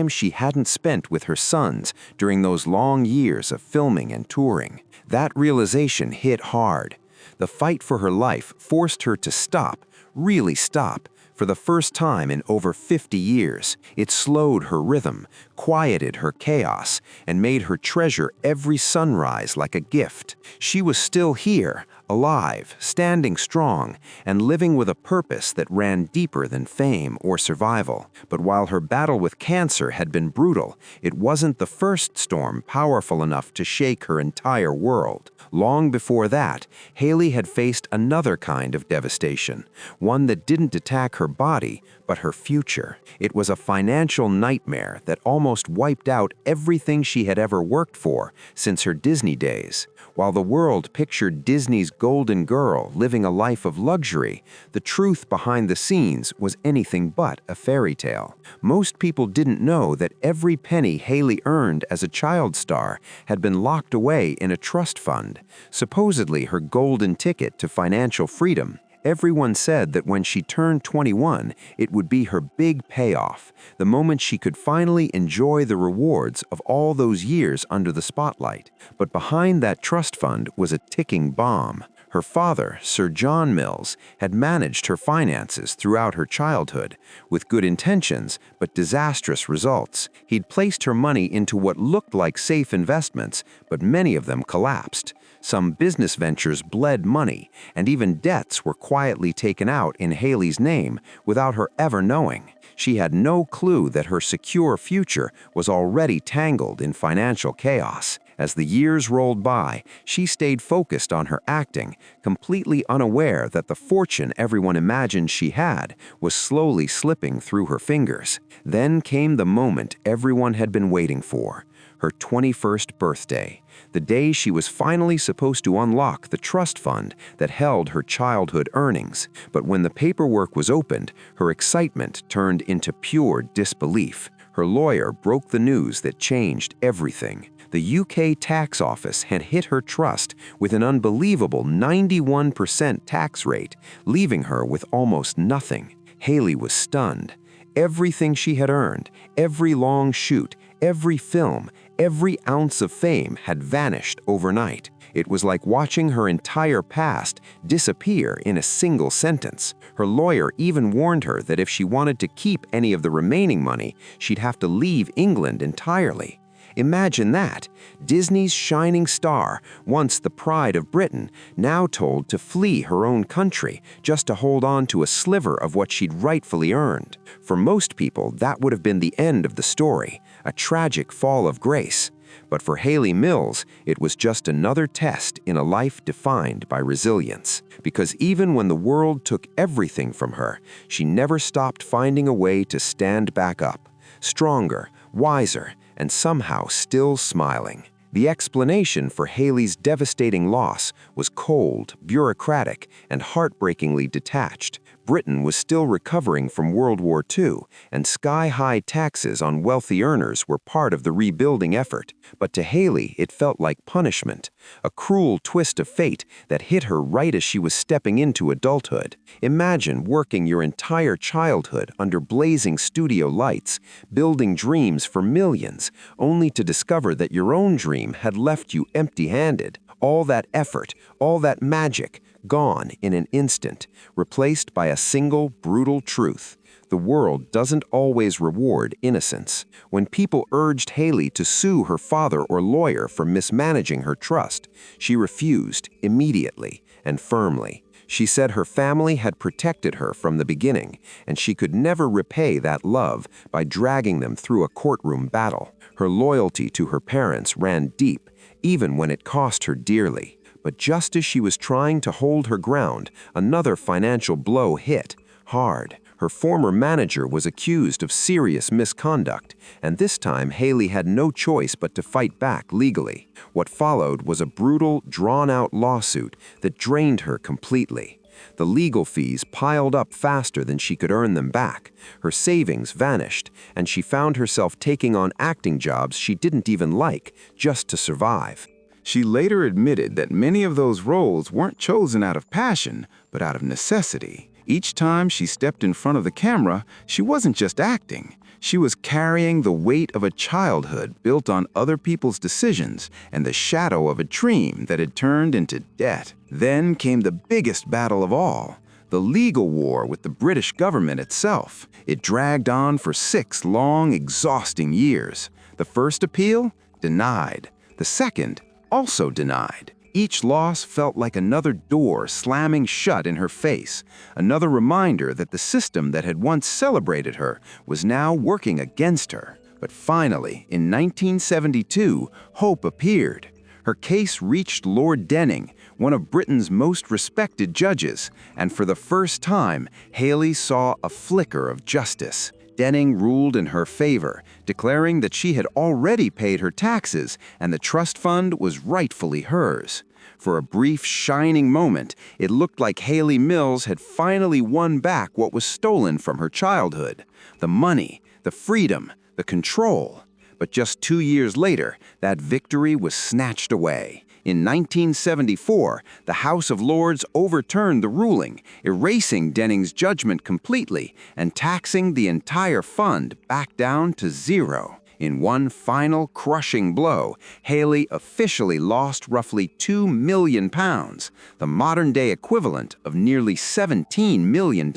she hadn't spent with her sons during those long years of filming and touring. That realization hit hard. The fight for her life forced her to stop, really stop, for the first time in over 50 years. It slowed her rhythm, quieted her chaos, and made her treasure every sunrise like a gift. She was still here, alive, standing strong, and living with a purpose that ran deeper than fame or survival. But while her battle with cancer had been brutal, it wasn't the first storm powerful enough to shake her entire world. Long before that, Hayley had faced another kind of devastation, one that didn't attack her body, but her future. It was a financial nightmare that almost wiped out everything she had ever worked for since her Disney days. While the world pictured Disney's golden girl living a life of luxury, the truth behind the scenes was anything but a fairy tale. Most people didn't know that every penny Hayley earned as a child star had been locked away in a trust fund, supposedly her golden ticket to financial freedom. Everyone said that when she turned 21, it would be her big payoff, the moment she could finally enjoy the rewards of all those years under the spotlight. But behind that trust fund was a ticking bomb. Her father, Sir John Mills, had managed her finances throughout her childhood, with good intentions but disastrous results. He'd placed her money into what looked like safe investments, but many of them collapsed. Some business ventures bled money, and even debts were quietly taken out in Hayley's name without her ever knowing. She had no clue that her secure future was already tangled in financial chaos. As the years rolled by, she stayed focused on her acting, completely unaware that the fortune everyone imagined she had was slowly slipping through her fingers. Then came the moment everyone had been waiting for: her 21st birthday, the day she was finally supposed to unlock the trust fund that held her childhood earnings. But when the paperwork was opened, her excitement turned into pure disbelief. Her lawyer broke the news that changed everything. The UK tax office had hit her trust with an unbelievable 91% tax rate, leaving her with almost nothing. Hayley was stunned. Everything she had earned, every long shoot, every film, every ounce of fame had vanished overnight. It was like watching her entire past disappear in a single sentence. Her lawyer even warned her that if she wanted to keep any of the remaining money, she'd have to leave England entirely. Imagine that. Disney's shining star, once the pride of Britain, now told to flee her own country just to hold on to a sliver of what she'd rightfully earned. For most people, that would have been the end of the story, a tragic fall of grace. But for Hayley Mills, it was just another test in a life defined by resilience. Because even when the world took everything from her, she never stopped finding a way to stand back up, stronger, wiser, and somehow still smiling. The explanation for Hayley's devastating loss was cold, bureaucratic, and heartbreakingly detached. Britain was still recovering from World War II, and sky-high taxes on wealthy earners were part of the rebuilding effort. But to Hayley, it felt like punishment, a cruel twist of fate that hit her right as she was stepping into adulthood. Imagine working your entire childhood under blazing studio lights, building dreams for millions, only to discover that your own dream had left you empty-handed. All that effort, all that magic, gone in an instant, replaced by a single brutal truth. The world doesn't always reward innocence. When people urged Hayley to sue her father or lawyer for mismanaging her trust, she refused immediately and firmly. She said her family had protected her from the beginning, and she could never repay that love by dragging them through a courtroom battle. Her loyalty to her parents ran deep, even when it cost her dearly. But just as she was trying to hold her ground, another financial blow hit, hard. Her former manager was accused of serious misconduct, and this time Hayley had no choice but to fight back legally. What followed was a brutal, drawn-out lawsuit that drained her completely. The legal fees piled up faster than she could earn them back. Her savings vanished, and she found herself taking on acting jobs she didn't even like, just to survive. She later admitted that many of those roles weren't chosen out of passion, but out of necessity. Each time she stepped in front of the camera, she wasn't just acting. She was carrying the weight of a childhood built on other people's decisions and the shadow of a dream that had turned into debt. Then came the biggest battle of all, the legal war with the British government itself. It dragged on for 6 long, exhausting years. The first appeal? Denied. The second? Also denied. Each loss felt like another door slamming shut in her face, another reminder that the system that had once celebrated her was now working against her. But finally, in 1972, hope appeared. Her case reached Lord Denning, one of Britain's most respected judges, and for the first time, Hayley saw a flicker of justice. Denning ruled in her favor, declaring that she had already paid her taxes and the trust fund was rightfully hers. For a brief, shining moment, it looked like Hayley Mills had finally won back what was stolen from her childhood: the money, the freedom, the control. But just 2 years later, that victory was snatched away. In 1974, the House of Lords overturned the ruling, erasing Denning's judgment completely and taxing the entire fund back down to 0. In one final crushing blow, Hayley officially lost roughly £2 million, the modern-day equivalent of nearly $17 million.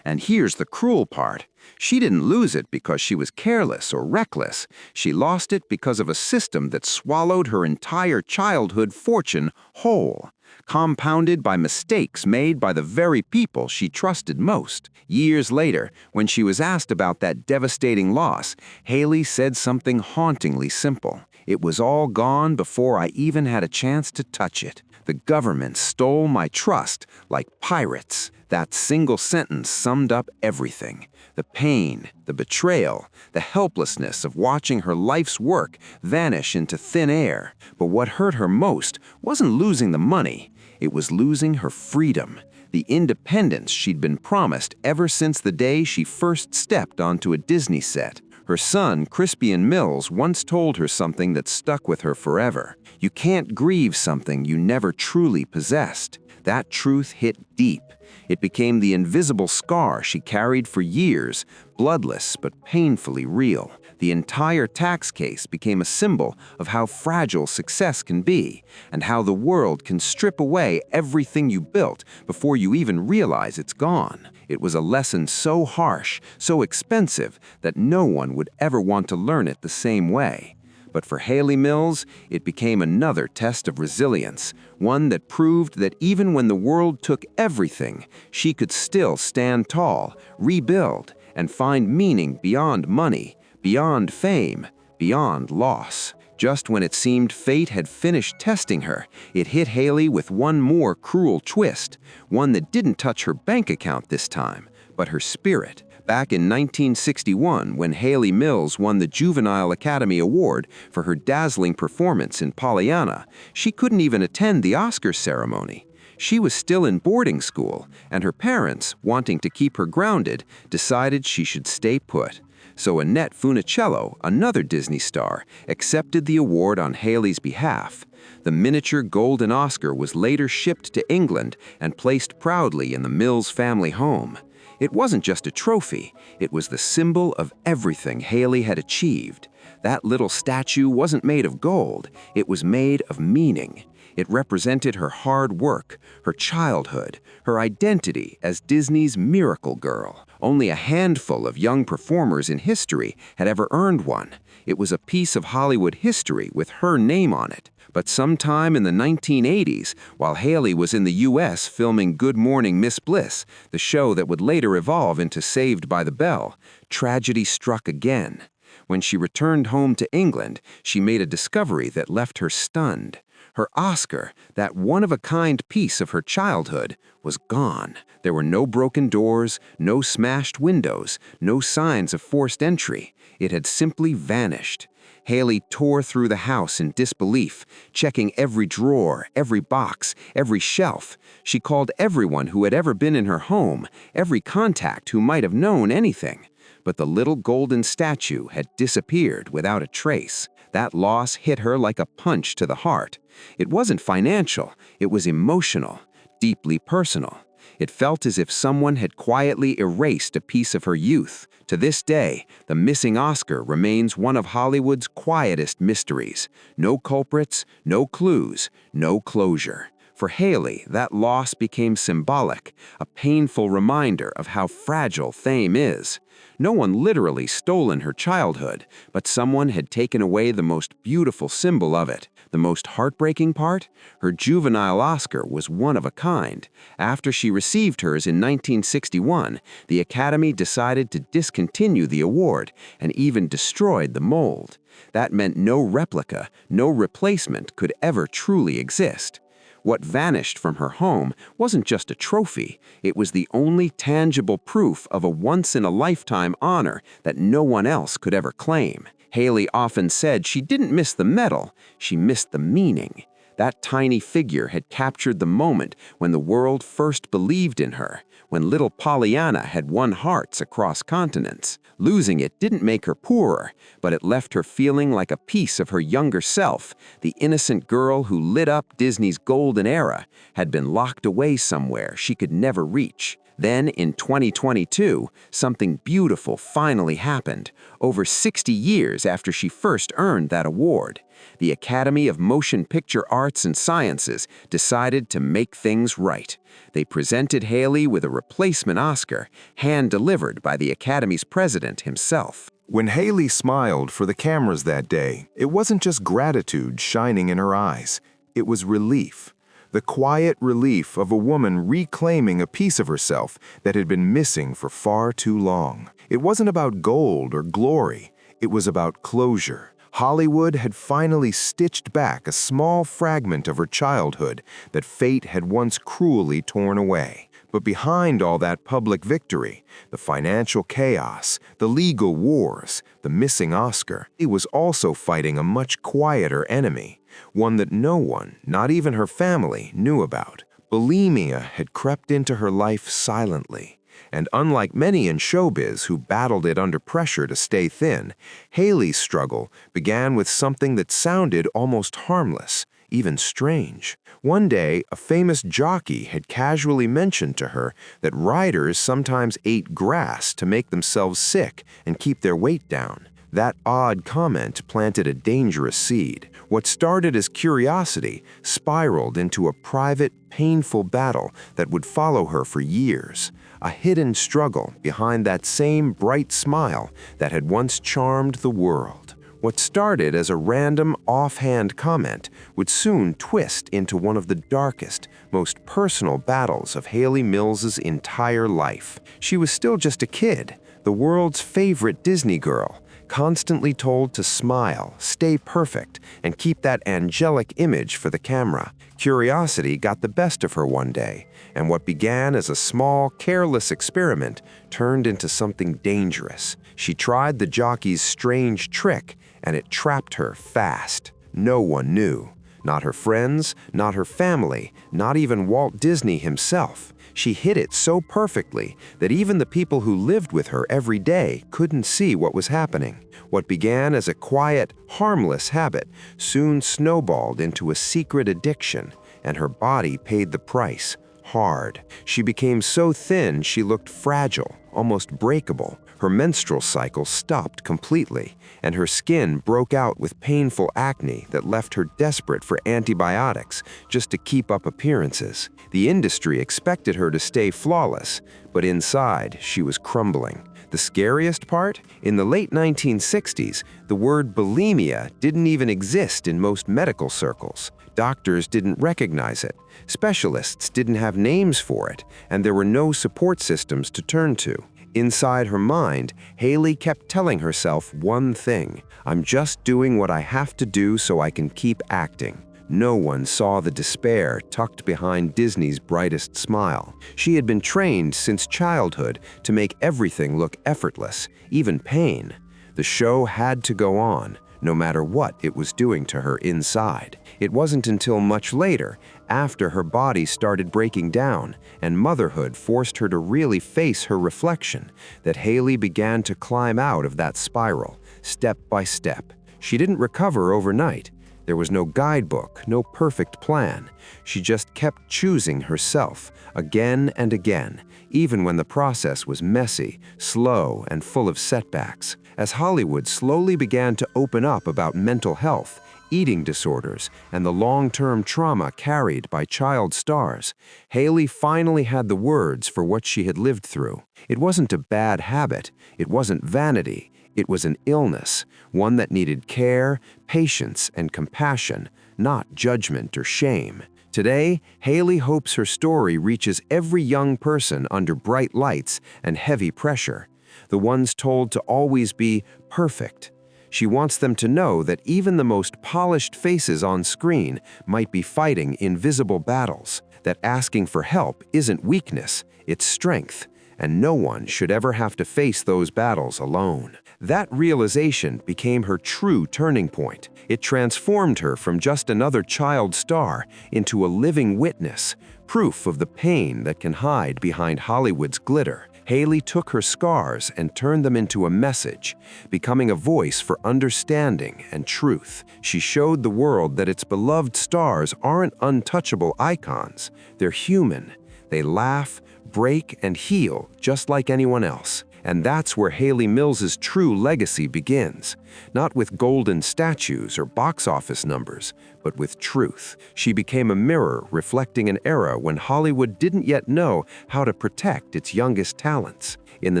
And here's the cruel part. She didn't lose it because she was careless or reckless. She lost it because of a system that swallowed her entire childhood fortune whole, compounded by mistakes made by the very people she trusted most. Years later, when she was asked about that devastating loss, Hayley said something hauntingly simple. "It was all gone before I even had a chance to touch it. The government stole my trust like pirates." That single sentence summed up everything. The pain, the betrayal, the helplessness of watching her life's work vanish into thin air. But what hurt her most wasn't losing the money. It was losing her freedom, the independence she'd been promised ever since the day she first stepped onto a Disney set. Her son, Crispian Mills, once told her something that stuck with her forever. You can't grieve something you never truly possessed. That truth hit deep. It became the invisible scar she carried for years, bloodless but painfully real. The entire tax case became a symbol of how fragile success can be, and how the world can strip away everything you built before you even realize it's gone. It was a lesson so harsh, so expensive, that no one would ever want to learn it the same way. But for Hayley Mills, it became another test of resilience, one that proved that even when the world took everything, she could still stand tall, rebuild, and find meaning beyond money, beyond fame, beyond loss. Just when it seemed fate had finished testing her, it hit Hayley with one more cruel twist, one that didn't touch her bank account this time, but her spirit. Back in 1961, when Hayley Mills won the Juvenile Academy Award for her dazzling performance in Pollyanna, she couldn't even attend the Oscars ceremony. She was still in boarding school, and her parents, wanting to keep her grounded, decided she should stay put. So Annette Funicello, another Disney star, accepted the award on Hayley's behalf. The miniature golden Oscar was later shipped to England and placed proudly in the Mills family home. It wasn't just a trophy, it was the symbol of everything Hayley had achieved. That little statue wasn't made of gold, it was made of meaning. It represented her hard work, her childhood, her identity as Disney's miracle girl. Only a handful of young performers in history had ever earned one. It was a piece of Hollywood history with her name on it. But sometime in the 1980s, while Hayley was in the U.S. filming Good Morning Miss Bliss, the show that would later evolve into Saved by the Bell, tragedy struck again. When she returned home to England, she made a discovery that left her stunned. Her Oscar, that one-of-a-kind piece of her childhood, was gone. There were no broken doors, no smashed windows, no signs of forced entry. It had simply vanished. Hayley tore through the house in disbelief, checking every drawer, every box, every shelf. She called everyone who had ever been in her home, every contact who might have known anything. But the little golden statue had disappeared without a trace. That loss hit her like a punch to the heart. It wasn't financial, it was emotional, deeply personal. It felt as if someone had quietly erased a piece of her youth. To this day, the missing Oscar remains one of Hollywood's quietest mysteries. No culprits, no clues, no closure. For Hayley, that loss became symbolic, a painful reminder of how fragile fame is. No one literally stolen her childhood, but someone had taken away the most beautiful symbol of it. The most heartbreaking part? Her juvenile Oscar was one of a kind. After she received hers in 1961, the Academy decided to discontinue the award and even destroyed the mold. That meant no replica, no replacement could ever truly exist. What vanished from her home wasn't just a trophy, it was the only tangible proof of a once-in-a-lifetime honor that no one else could ever claim. Hayley often said she didn't miss the medal, she missed the meaning. That tiny figure had captured the moment when the world first believed in her, when little Pollyanna had won hearts across continents. Losing it didn't make her poorer, but it left her feeling like a piece of her younger self. The innocent girl who lit up Disney's golden era had been locked away somewhere she could never reach. Then, in 2022, something beautiful finally happened, over 60 years after she first earned that award. The Academy of Motion Picture Arts and Sciences decided to make things right. They presented Hayley with a replacement Oscar, hand-delivered by the Academy's president himself. When Hayley smiled for the cameras that day, it wasn't just gratitude shining in her eyes. It was relief. The quiet relief of a woman reclaiming a piece of herself that had been missing for far too long. It wasn't about gold or glory. It was about closure. Hollywood had finally stitched back a small fragment of her childhood that fate had once cruelly torn away. But behind all that public victory, the financial chaos, the legal wars, the missing Oscar, he was also fighting a much quieter enemy, one that no one, not even her family, knew about. Bulimia had crept into her life silently. And unlike many in showbiz who battled it under pressure to stay thin, Hayley's struggle began with something that sounded almost harmless, even strange. One day, a famous jockey had casually mentioned to her that riders sometimes ate grass to make themselves sick and keep their weight down. That odd comment planted a dangerous seed. What started as curiosity spiraled into a private, painful battle that would follow her for years. A hidden struggle behind that same bright smile that had once charmed the world. What started as a random, offhand comment would soon twist into one of the darkest, most personal battles of Hayley Mills' entire life. She was still just a kid, the world's favorite Disney girl, constantly told to smile, stay perfect, and keep that angelic image for the camera. Curiosity got the best of her one day, and what began as a small, careless experiment turned into something dangerous. She tried the jockey's strange trick, and it trapped her fast. No one knew. Not her friends, not her family, not even Walt Disney himself. She hid it so perfectly that even the people who lived with her every day couldn't see what was happening. What began as a quiet, harmless habit soon snowballed into a secret addiction, and her body paid the price, hard. She became so thin she looked fragile, almost breakable. Her menstrual cycle stopped completely, and her skin broke out with painful acne that left her desperate for antibiotics just to keep up appearances. The industry expected her to stay flawless, but inside she was crumbling. The scariest part? In the late 1960s, the word bulimia didn't even exist in most medical circles. Doctors didn't recognize it, specialists didn't have names for it, and there were no support systems to turn to. Inside her mind, Hayley kept telling herself one thing: I'm just doing what I have to do so I can keep acting. No one saw the despair tucked behind Disney's brightest smile. She had been trained since childhood to make everything look effortless, even pain. The show had to go on, no matter what it was doing to her inside. It wasn't until much later, after her body started breaking down and motherhood forced her to really face her reflection, that Hayley began to climb out of that spiral, step by step. She didn't recover overnight. There was no guidebook, no perfect plan. She just kept choosing herself, again and again, even when the process was messy, slow, and full of setbacks. As Hollywood slowly began to open up about mental health, eating disorders, and the long-term trauma carried by child stars, Hayley finally had the words for what she had lived through. It wasn't a bad habit. It wasn't vanity. It was an illness, one that needed care, patience, and compassion, not judgment or shame. Today, Hayley hopes her story reaches every young person under bright lights and heavy pressure, the ones told to always be perfect. She wants them to know that even the most polished faces on screen might be fighting invisible battles, that asking for help isn't weakness, it's strength, and no one should ever have to face those battles alone. That realization became her true turning point. It transformed her from just another child star into a living witness, proof of the pain that can hide behind Hollywood's glitter. Hayley took her scars and turned them into a message, becoming a voice for understanding and truth. She showed the world that its beloved stars aren't untouchable icons. They're human. They laugh, break, and heal just like anyone else. And that's where Hayley Mills' true legacy begins. Not with golden statues or box office numbers, but with truth. She became a mirror reflecting an era when Hollywood didn't yet know how to protect its youngest talents. In the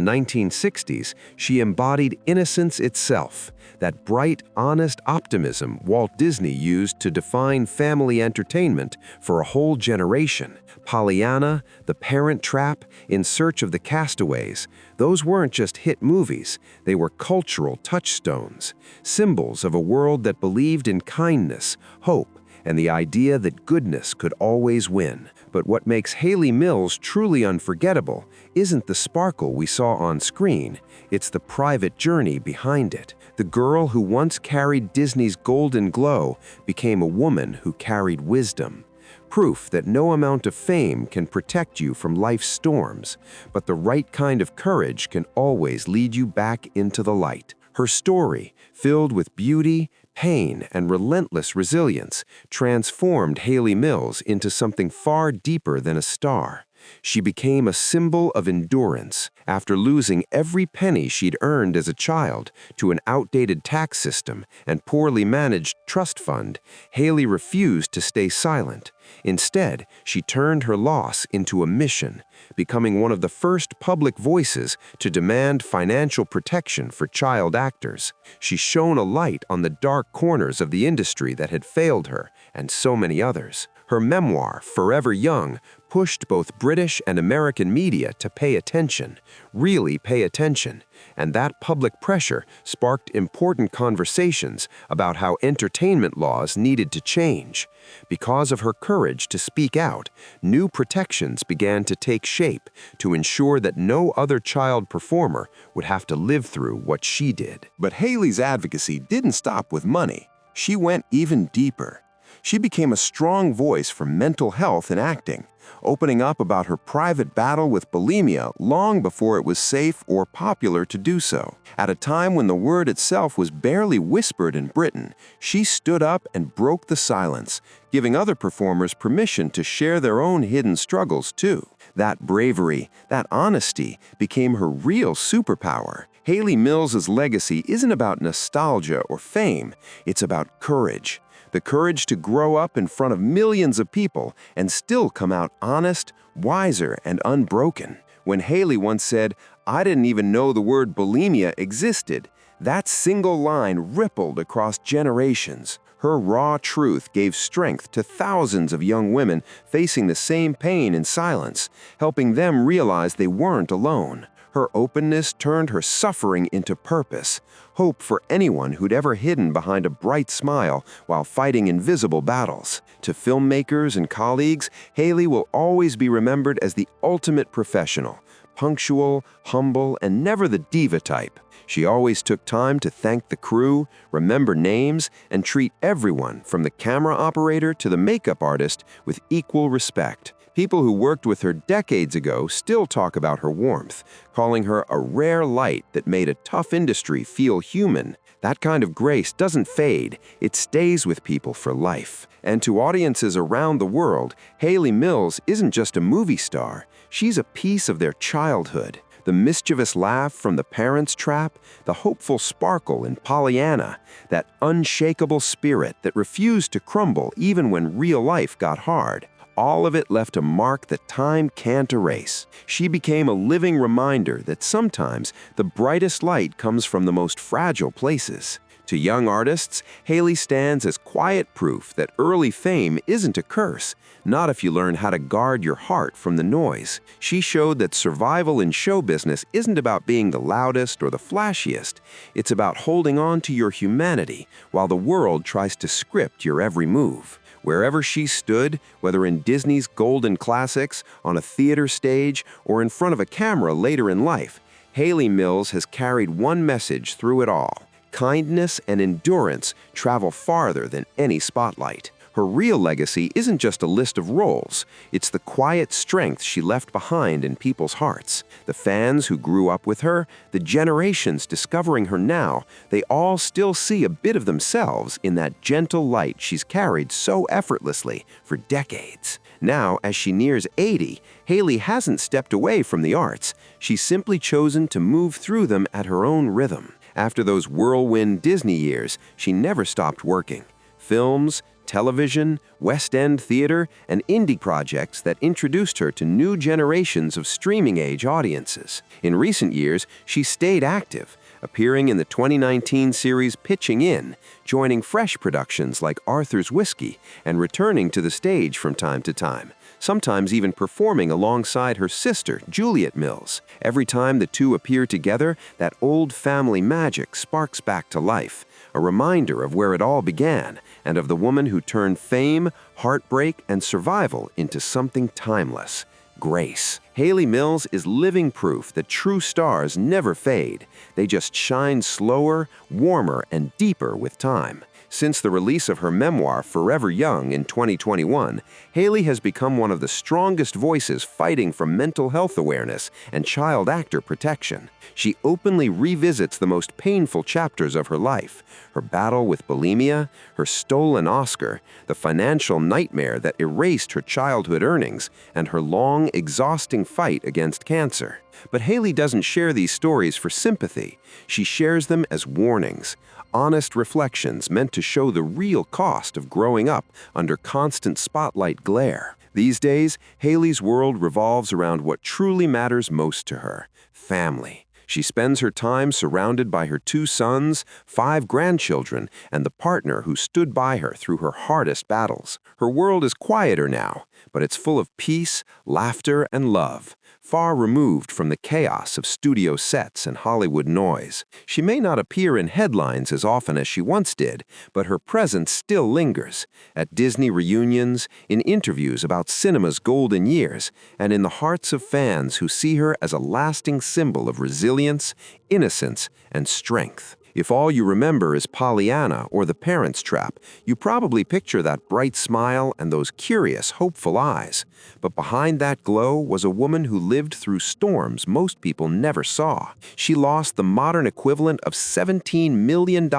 1960s, she embodied innocence itself, that bright, honest optimism Walt Disney used to define family entertainment for a whole generation. Pollyanna, The Parent Trap, In Search of the Castaways, those weren't just hit movies, they were cultural touchstones, symbols of a world that believed in kindness, hope, and the idea that goodness could always win. But what makes Hayley Mills truly unforgettable isn't the sparkle we saw on screen, it's the private journey behind it. The girl who once carried Disney's golden glow became a woman who carried wisdom. Proof that no amount of fame can protect you from life's storms, but the right kind of courage can always lead you back into the light. Her story, filled with beauty, pain, and relentless resilience, transformed Hayley Mills into something far deeper than a star. She became a symbol of endurance. After losing every penny she'd earned as a child to an outdated tax system and poorly managed trust fund, Hayley refused to stay silent. Instead, she turned her loss into a mission, becoming one of the first public voices to demand financial protection for child actors. She shone a light on the dark corners of the industry that had failed her and so many others. Her memoir, Forever Young, pushed both British and American media to pay attention, really pay attention, and that public pressure sparked important conversations about how entertainment laws needed to change. Because of her courage to speak out, new protections began to take shape to ensure that no other child performer would have to live through what she did. But Hayley's advocacy didn't stop with money. She went even deeper. She became a strong voice for mental health in acting, opening up about her private battle with bulimia long before it was safe or popular to do so. At a time when the word itself was barely whispered in Britain, she stood up and broke the silence, giving other performers permission to share their own hidden struggles too. That bravery, that honesty, became her real superpower. Hayley Mills' legacy isn't about nostalgia or fame, it's about courage. The courage to grow up in front of millions of people and still come out honest, wiser, and unbroken. When Hayley once said, "I didn't even know the word bulimia existed," that single line rippled across generations. Her raw truth gave strength to thousands of young women facing the same pain in silence, helping them realize they weren't alone. Her openness turned her suffering into purpose, hope for anyone who'd ever hidden behind a bright smile while fighting invisible battles. To filmmakers and colleagues, Hayley will always be remembered as the ultimate professional, punctual, humble, and never the diva type. She always took time to thank the crew, remember names, and treat everyone, from the camera operator to the makeup artist, with equal respect. People who worked with her decades ago still talk about her warmth, calling her a rare light that made a tough industry feel human. That kind of grace doesn't fade, it stays with people for life. And to audiences around the world, Hayley Mills isn't just a movie star, she's a piece of their childhood. The mischievous laugh from The Parents' Trap, the hopeful sparkle in Pollyanna, that unshakable spirit that refused to crumble even when real life got hard. All of it left a mark that time can't erase. She became a living reminder that sometimes the brightest light comes from the most fragile places. To young artists, Hayley stands as quiet proof that early fame isn't a curse, not if you learn how to guard your heart from the noise. She showed that survival in show business isn't about being the loudest or the flashiest. It's about holding on to your humanity while the world tries to script your every move. Wherever she stood, whether in Disney's golden classics, on a theater stage, or in front of a camera later in life, Hayley Mills has carried one message through it all. Kindness and endurance travel farther than any spotlight. Her real legacy isn't just a list of roles, it's the quiet strength she left behind in people's hearts. The fans who grew up with her, the generations discovering her now, they all still see a bit of themselves in that gentle light she's carried so effortlessly for decades. Now, as she nears 80, Hayley hasn't stepped away from the arts. She's simply chosen to move through them at her own rhythm. After those whirlwind Disney years, she never stopped working. Films, television, West End theater, and indie projects that introduced her to new generations of streaming-age audiences. In recent years, she stayed active, appearing in the 2019 series Pitching In, joining fresh productions like Arthur's Whiskey, and returning to the stage from time to time, sometimes even performing alongside her sister, Juliet Mills. Every time the two appear together, that old family magic sparks back to life, a reminder of where it all began, and of the woman who turned fame, heartbreak, and survival into something timeless: grace. Hayley Mills is living proof that true stars never fade. They just shine slower, warmer, and deeper with time. Since the release of her memoir, Forever Young, in 2021, Hayley has become one of the strongest voices fighting for mental health awareness and child actor protection. She openly revisits the most painful chapters of her life: her battle with bulimia, her stolen Oscar, the financial nightmare that erased her childhood earnings, and her long, exhausting fight against cancer. But Hayley doesn't share these stories for sympathy. She shares them as warnings, honest reflections meant to show the real cost of growing up under constant spotlight glare. These days, Hayley's world revolves around what truly matters most to her: family. She spends her time surrounded by her 2 sons, 5 grandchildren, and the partner who stood by her through her hardest battles. Her world is quieter now, but it's full of peace, laughter, and love, far removed from the chaos of studio sets and Hollywood noise. She may not appear in headlines as often as she once did, but her presence still lingers, at Disney reunions, in interviews about cinema's golden years, and in the hearts of fans who see her as a lasting symbol of resilience, innocence, and strength. If all you remember is Pollyanna or The Parents' Trap, you probably picture that bright smile and those curious, hopeful eyes. But behind that glow was a woman who lived through storms most people never saw. She lost the modern equivalent of $17 million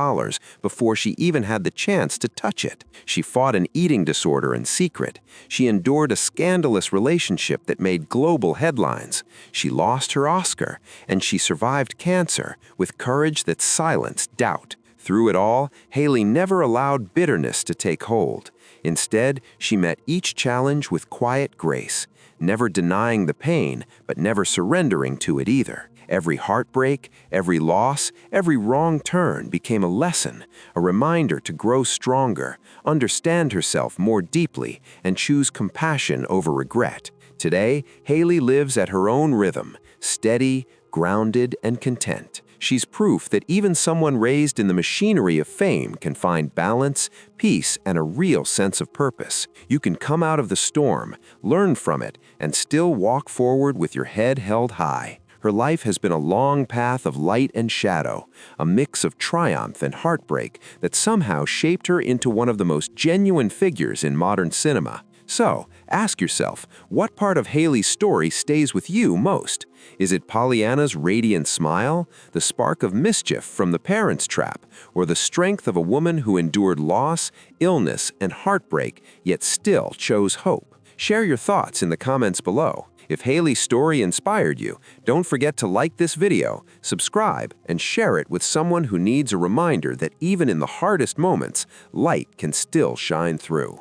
before she even had the chance to touch it. She fought an eating disorder in secret. She endured a scandalous relationship that made global headlines. She lost her Oscar, and she survived cancer with courage that silenced doubt. Through it all, Hayley never allowed bitterness to take hold. Instead, she met each challenge with quiet grace, never denying the pain, but never surrendering to it either. Every heartbreak, every loss, every wrong turn became a lesson, a reminder to grow stronger, understand herself more deeply, and choose compassion over regret. Today, Hayley lives at her own rhythm, steady, grounded, and content. She's proof that even someone raised in the machinery of fame can find balance, peace, and a real sense of purpose. You can come out of the storm, learn from it, and still walk forward with your head held high. Her life has been a long path of light and shadow, a mix of triumph and heartbreak that somehow shaped her into one of the most genuine figures in modern cinema. So, ask yourself, what part of Hayley's story stays with you most? Is it Pollyanna's radiant smile, the spark of mischief from the parents' trap, or the strength of a woman who endured loss, illness, and heartbreak, yet still chose hope? Share your thoughts in the comments below. If Hayley's story inspired you, don't forget to like this video, subscribe, and share it with someone who needs a reminder that even in the hardest moments, light can still shine through.